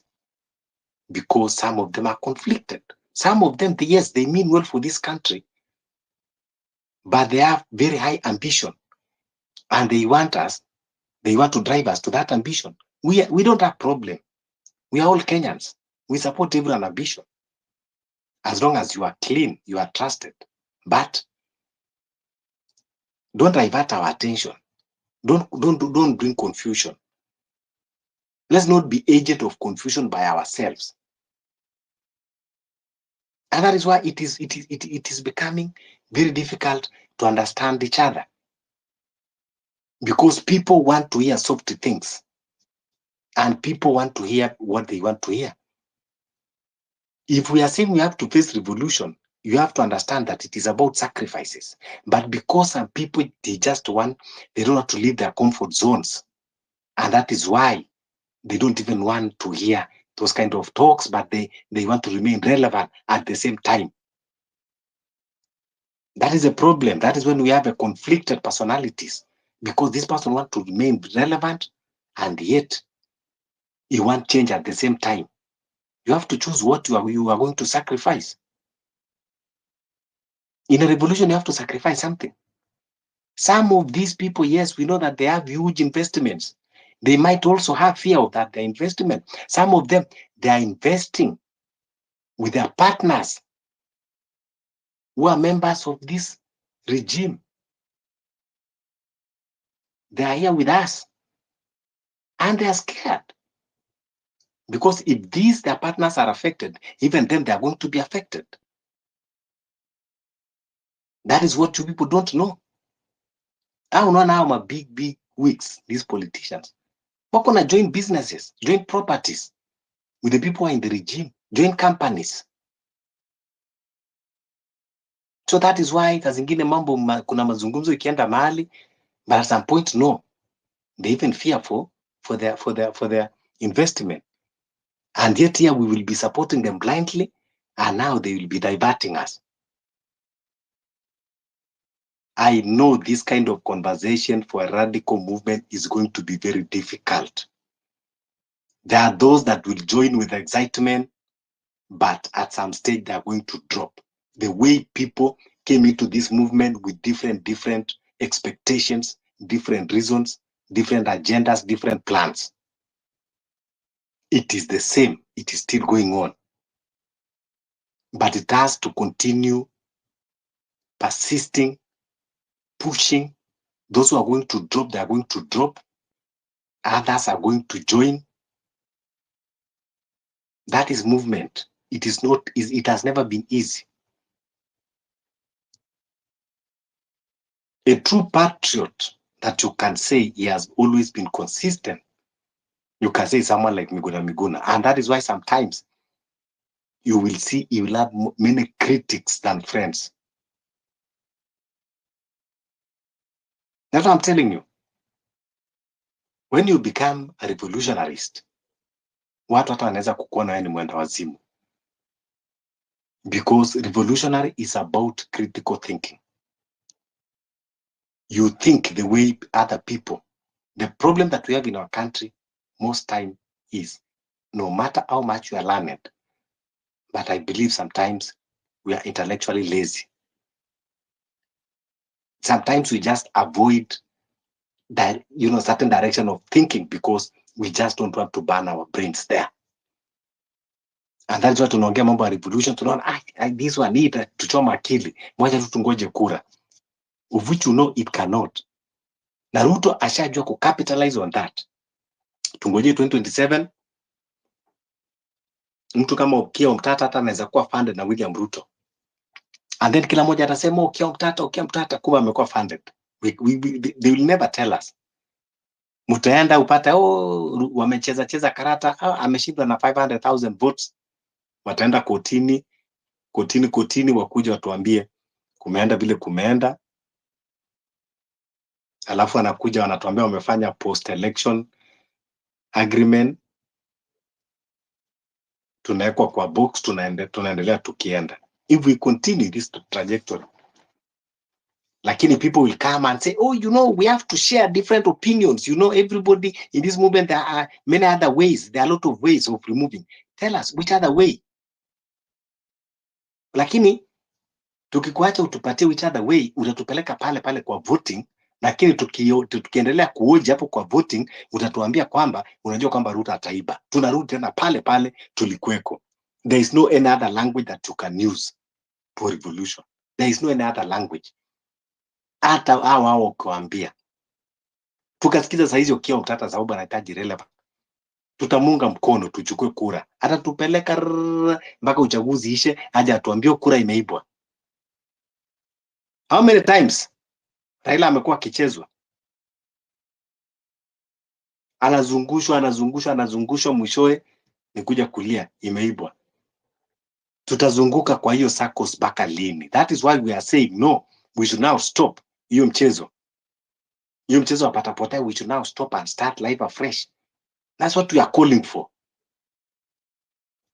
because some of them are conflicted. Some of them, yes, they mean well for this country, but they have very high ambition and they want to drive us to that ambition. We don't have problem. We are all Kenyans. We support every ambition. As long as you are clean, you are trusted. But don't divert our attention. Don't bring confusion. Let's not be agent of confusion by ourselves. And that is why it is becoming very difficult to understand each other. Because people want to hear soft things. And people want to hear what they want to hear. If we are saying we have to face revolution, you have to understand that it is about sacrifices. But because some people, they don't want to leave their comfort zones. And that is why they don't even want to hear those kind of talks, but they want to remain relevant at the same time. That is a problem. That is when we have a conflicted personalities, because this person wants to remain relevant and yet you want change at the same time. You have to choose what you are going to sacrifice. In a revolution, you have to sacrifice something. Some of these people, yes, we know that they have huge investments They might also have fear of that, their investment. Some of them, they are investing with their partners who are members of this regime. They are here with us and they are scared. Because if these, their partners are affected, even them, they are going to be affected. That is what you people don't know. I don't know now my big wigs, these politicians. What gonna join businesses, join properties with the people who are in the regime, join companies. So that is why kazingine mambo kuna mazungumzo ikienda mahali, but at some point no. They even fear for their investment. And yet here we will be supporting them blindly, and now they will be diverting us. I know this kind of conversation for a radical movement is going to be very difficult. There are those that will join with excitement, but at some stage they are going to drop. The way people came into this movement with different expectations, different reasons, different agendas, different plans. It is the same. It is still going on. But it has to continue persisting, pushing. Those who are going to drop, they are going to drop. Others are going to join. That is movement. It is not. It has never been easy. A true patriot that you can say he has always been consistent, you can say someone like Miguna, and that is why sometimes you will see he will have many critics than friends. That's what I'm telling you. When you become a revolutionarist, watu hata wanaweza kukuona wewe ni mwenda wazimu. Because revolutionary is about critical thinking. You think the way other people. The problem that we have in our country most time is no matter how much you are learned, but I believe sometimes we are intellectually lazy. Sometimes we just avoid that, certain direction of thinking because we just don't want to burn our brains there. And that's why tunaongea mambo ya revolution, tunaona this one need tuchoma akili, moja tu tungoje kura, of which it cannot. Na Ruto ashajua ku capitalize on that. Tungoje 2027, mtu kama Okiya Omtata hata anaweza kuwa funded na William Ruto. And then kila mmoja atasema Okiya Omtata kuwa amekuwa funded. They will never tell us. Mtaenda upate wamecheza karata, ameshindwa na 500,000 votes. Wataenda kotini wakuja watuambie kumeenda vile kumeenda. Alafu anakuja wanatuambia wamefanya post election agreement, tunawekwa kwa box, tunaendelea tukienda. If we continue this trajectory, lakini people will come and say, we have to share different opinions. Everybody in this movement, there are many other ways. There are a lot of ways of removing. Tell us which other way. Lakini tukikuacha utupatie which other way, utatupeleka pale kwa voting. Lakini tukiendelea kuoja hapo kwa voting, utatuambia kwamba unajua kwamba Ruto ataiba. Tunarudi tena pale tulikweko. There is no any other language that you can use for revolution. There is no any other language. Hata hao kuambia. Tukasikiza saizi Okiya Omtata sababu anahitaji relevant. Tutamunga mkono tuchukue kura. Hata tupeleka mpaka uchaguzi ishe, aje atuambie kura imeibwa. How many times Raila amekuwa akichezwa? Anazungushwa mwishoe ni kuja kulia imeibwa. Tutazunguka kwa hiyo circles mpaka lini? That is why we are saying no, we should now stop hiyo mchezo. Hiyo mchezo wapatapotea, we should now stop and start life afresh. That's what we are calling for.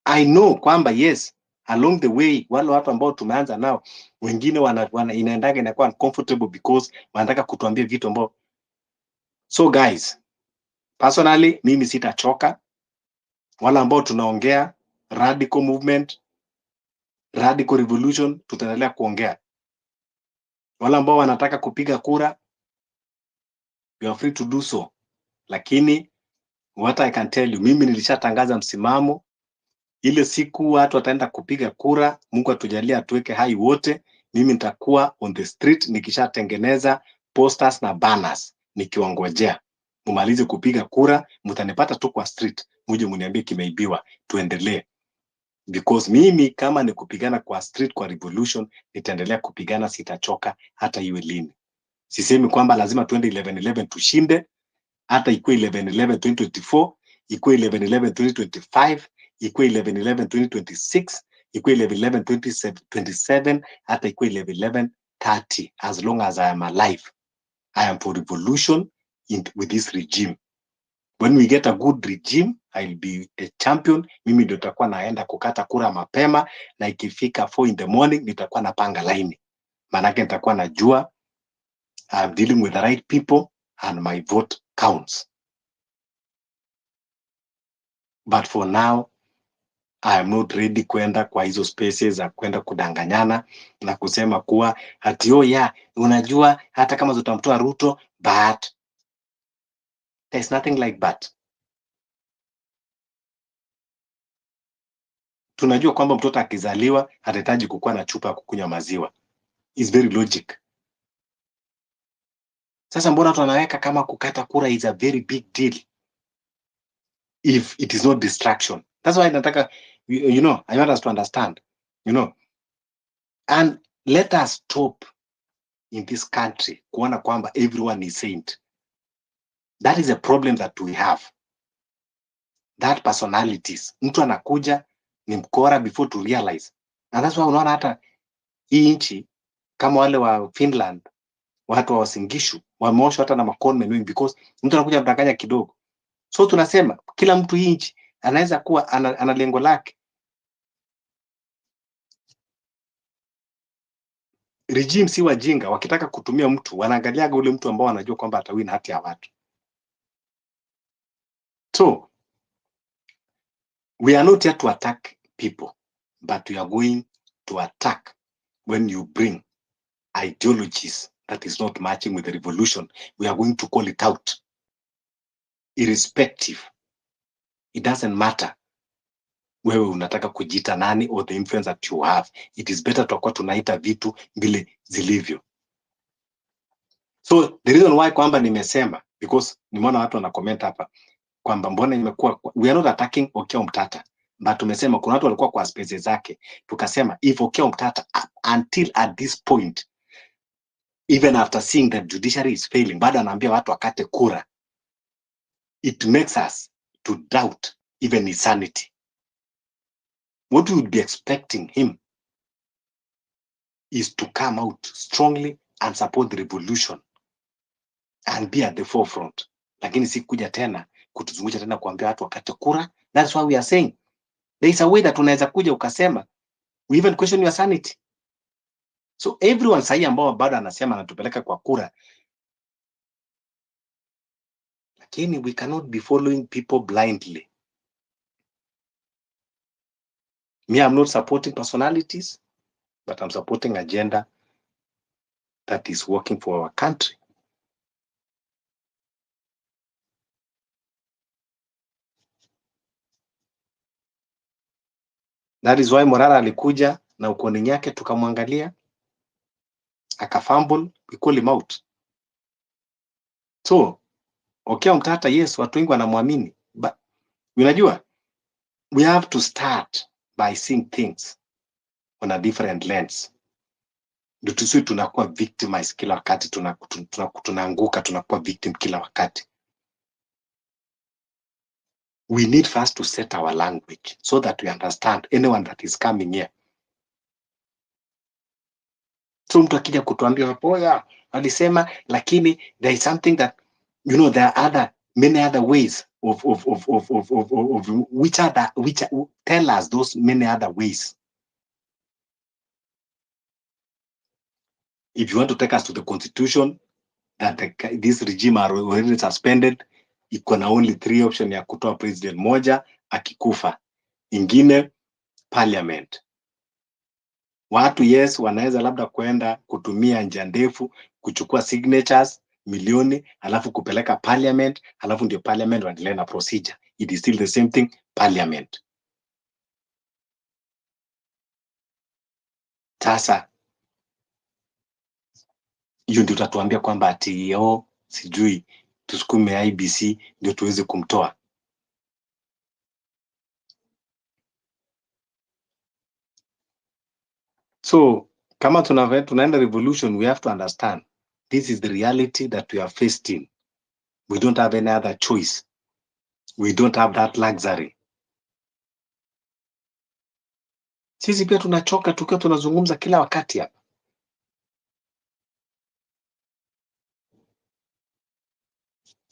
I know kwamba yes, along the way wale watu ambao tumeanza nao wengine inaendaga inakuwa uncomfortable because wanataka kutuambia vitu ambao. So guys, personally mimi sitachoka. Wale ambao tunaongea radical movement, radical revolution, tutaendelea kuongea. Wale ambao wanataka kupiga kura, you are free to do so. Lakini What I can tell you, mimi nilishatangaza msimamo. Ile siku watu wataenda kupiga kura, Mungu atujalie atuweke hai wote, mimi nitakuwa on the street nikishatengeneza posters na banners nikiwangojea. Mumalize kupiga kura, mtanipata tu kwa street, muje mniambie kimeibiwa, tuendelee. Because mimi kama ni kupigana kwa street kwa revolution, nitaendelea kupigana, sitachoka hata iwe lini. Sisemi kwamba lazima tuende 11-11 tushinde, hata ikuwe 11-11 2024, ikuwe 11-11 2025, ikuwe 11-11 2026, ikuwe 11-11 2027, hata ikuwe 11-11 30. As long as I am alive, I am for revolution with this regime. When we get a good regime, I'll be a champion. Mimi ndio nitakuwa naenda kukata kura mapema, na ikifika 4 in the morning nitakuwa napanga laini. Manake nitakuwa najua I'm dealing with the right people and my vote counts. But for now, I am not ready kwenda kwa hizo spaces za kwenda kudanganyana na kusema kuwa ati oh yeah, unajua hata kama tutamtoa Ruto, but there's nothing like but. Tunajua kwamba mtoto akizaliwa atahitaji kukuwa na chupa ya kukunywa maziwa. It's very logic. Sasa mbona tunaweka kama kukata kura is a very big deal if it is not distraction? That's why nataka, you know, I want us to understand, you know, and let us stop in this country kuona kwamba everyone is saint. That is a problem that we have. That personalities. Mtu anakuja ni mkora before to realize. And that's why unaona hata hii nchi kama wale wa Finland, watu wa Wasingishu wameoshwa hata na makonme mengi because mtu anakuja mdanganya kidogo. So tunasema kila mtu hii nchi anaweza kuwa ana lengo lake. Regime si wajinga, wakitaka kutumia mtu wanaangaliaga ule mtu ambao wanajua kwamba atawina hati ya watu. So we are not here to attack people, but we are going to attack when you bring ideologies that is not matching with the revolution. We are going to call it out. Irrespective. It doesn't matter wewe unataka kujita nani or the influence that you have. It is better tutakuwa tunaita vitu vile zilivyo. So the reason why kwamba nimesema, because nimeona watu wana comment hapa kwamba mbona imekuwa, we are not attacking Okiya Mtata, but tumesema kuna watu walikuwa kwa spaces zake, tukasema if Okiya Mtata until at this point, even after seeing that judiciary is failing, bado anaambia watu wakate kura, it makes us to doubt even his sanity. What we would be expecting him is to come out strongly and support the revolution and be at the forefront. Lakini si kuja tena kutuzungusha tena kuambia watu wakate kura. That's why we are saying there is a way that unaweza kuja ukasema we even question your sanity. So everyone sahi ambao bado anasema anatupeleka kwa kura, lakini we cannot be following people blindly. Me, I'm not supporting personalities, but I'm supporting agenda that is working for our country. That is why Morara alikuja na ukoni yake tukamwangalia, akafumble, we call him out. So Okiya Mtata, yes, watu wengi wanamwamini, but unajua we have to start by seeing things on a different lens. Ndio tusiwe tunakuwa victimized kila wakati, tunaanguka, tunakuwa victim kila wakati. We need first to set our language so that we understand anyone that is coming here. So mtu akija kutuambia hapo ya alisema, lakini there is something that, you know, there are many other ways of which tell us those many other ways. If you want to take us to the constitution that this regime are already suspended, iko na only 3 options ya kutoa president: moja akikufa, ingine parliament. Watu yes wanaweza labda kwenda kutumia njia ndefu kuchukua signatures milioni, alafu kupeleka parliament, alafu ndio parliament waendelee na procedure. It is still the same thing, parliament. Sasa hiyo ndio utatuambia kwamba ati sijui tusukume IBC ndio tuweze kumtoa. So kama tunaenda revolution, we have to understand this is the reality that we are faced in. We don't have any other choice. We don't have that luxury. Sisi pia tunachoka tukiwa tunazungumza kila wakati hapa.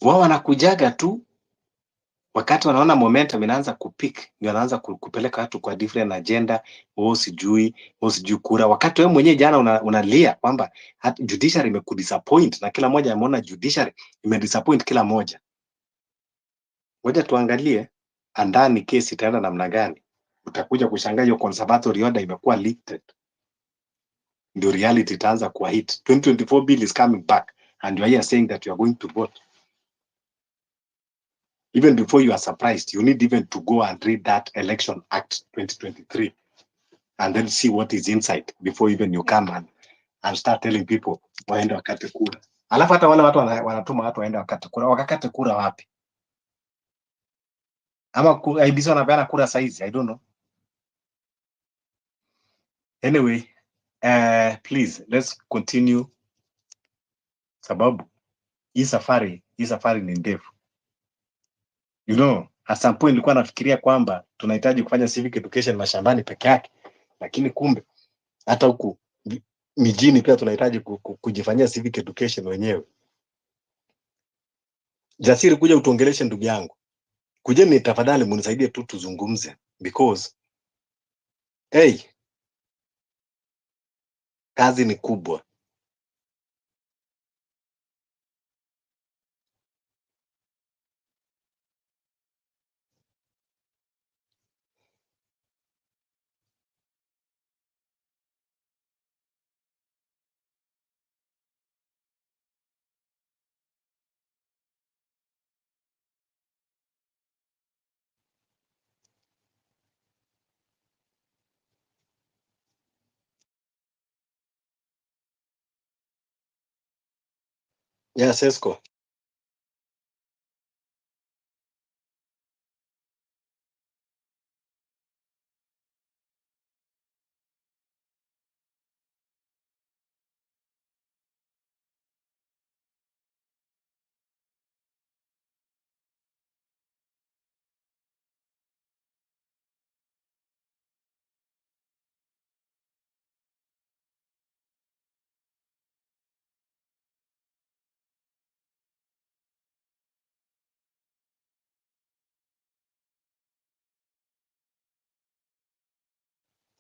Wao wanakujaga tu wakati wanaona momentum inaanza kupik, ndio wanaanza kupeleka watu kwa different agenda. Sijui kura, wakati wewe mwenyewe jana unalia kwamba judiciary imekudisappoint, na kila mmoja ameona judiciary imedisappoint kila moja. Ngoja tuangalie andani kesi itaenda namna gani. Utakuja kushangaa hiyo conservatory order imekuwa lifted, ndio reality itaanza kuwa hit. 2024 bill is coming back and you are here saying that you are going to vote. Even before you are surprised, you need even to go and read that Election Act 2023 and then see what is inside before even you come and start telling people waende wakate kura. Alafu hata wale watu wanatuma watu waende wakate kura. Wakakate kura wapi? Ama IBC wanapeana kura saizi? I don't know. Anyway, please let's continue, sababu hii safari ni ndefu. You know, at some point nilikuwa nafikiria kwamba tunahitaji kufanya civic education mashambani peke yake, lakini kumbe hata huku mijini pia tunahitaji kujifanyia civic education wenyewe. Jasiri, kuja utuongeleshe ndugu yangu. Kujeni tafadhali, munisaidie tu tuzungumze, because kazi ni kubwa. Yes, Esco.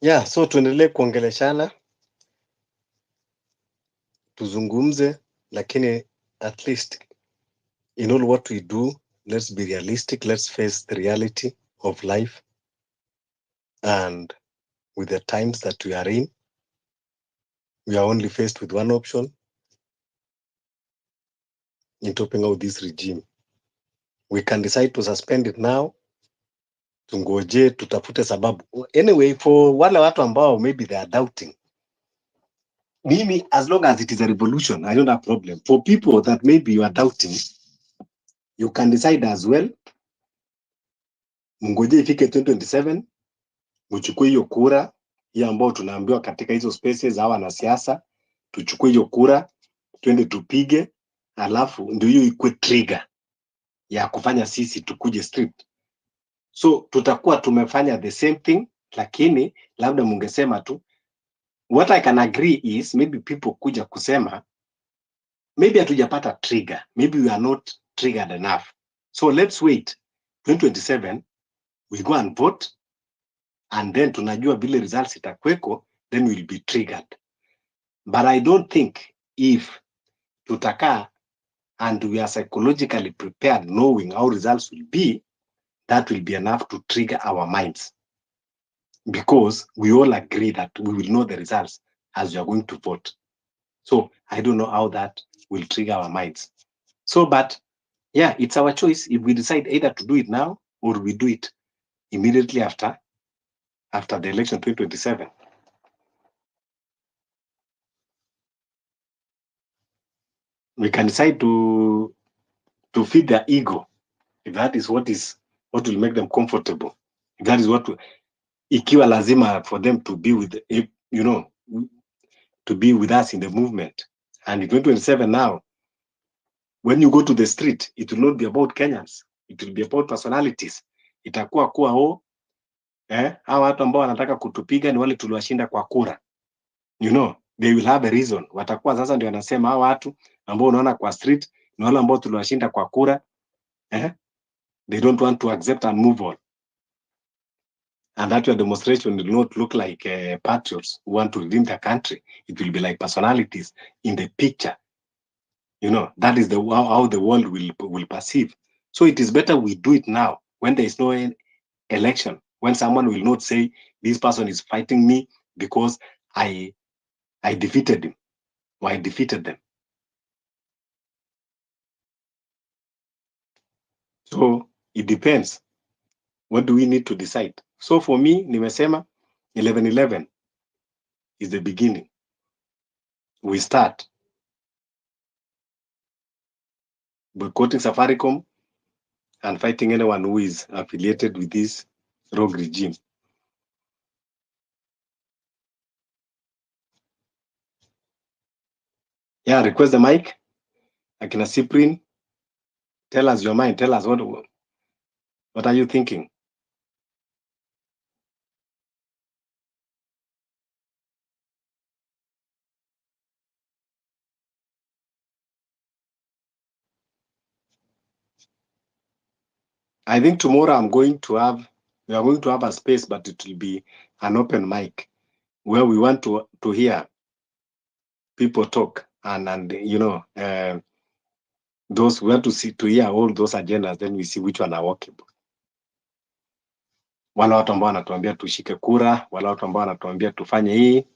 Yeah, so tuendelee kuongeleshana, tuzungumze, lakini at least in all what we do, let's be realistic, let's face the reality of life and with the times that we are in. We are only faced with one option in topping out this regime. We can decide to suspend it now, tungoje, tutafute sababu. Anyway, for wale watu ambao maybe they are doubting, mimi, as long as it is a revolution, I don't have problem. For people that maybe you are doubting, you can decide as well, mungoje ifike 2027, mchukue hiyo kura hiyo ambao tunaambiwa katika hizo spaces hawa na siasa, tuchukue hiyo kura, twende tupige, alafu ndio hiyo ikuwe trigger ya kufanya sisi tukuje street. So tutakuwa tumefanya the same thing, lakini labda mungesema tu, what I can agree is maybe people kuja kusema maybe hatujapata trigger, maybe we are not triggered enough. So let's wait 2027, we go and vote, and then tunajua vile results itakweko, then we'll be triggered. But I don't think if tutakaa and we are psychologically prepared knowing how results will be, that will be enough to trigger our minds, because we all agree that we will know the results as we are going to vote. So I don't know how that will trigger our minds. So, but yeah, it's our choice if we decide either to do it now or we do it immediately after the election 2027. We can decide to feed their ego if that is what will make them comfortable. If that is what ikiwa lazima for them to be with, to be with us in the movement. And in 2027 now, when you go to the street, it will not be about Kenyans. It will be about personalities. Itakuwa kuwa hawa watu ambao wanataka kutupiga ni wale tuliwashinda kwa kura. They will have a reason. Watakuwa sasa ndio wanasema hawa watu ambao unaona kwa street ni wale ambao tuliwashinda kwa kura. They don't want to accept and move on. And that your demonstration will not look like patriots who want to redeem the country. It will be like personalities in the picture. That is how the world will perceive. So it is better we do it now when there is no election, when someone will not say this person is fighting me because I defeated him or I defeated them. So it depends. What do we need to decide? So for me, nimesema 11/11 is the beginning. We start boycotting Safaricom and fighting anyone who is affiliated with this rogue regime. Yeah, request the mic. Akina Cyprian, tell us your mind. Tell us what are you thinking? I think tomorrow we are going to have a space, but it will be an open mic where we want to hear people talk and those we want to hear all those agendas, then we see which one are workable. Wala watu ambao wanatuambia tushike kura, wala watu ambao wanatuambia tufanye hii,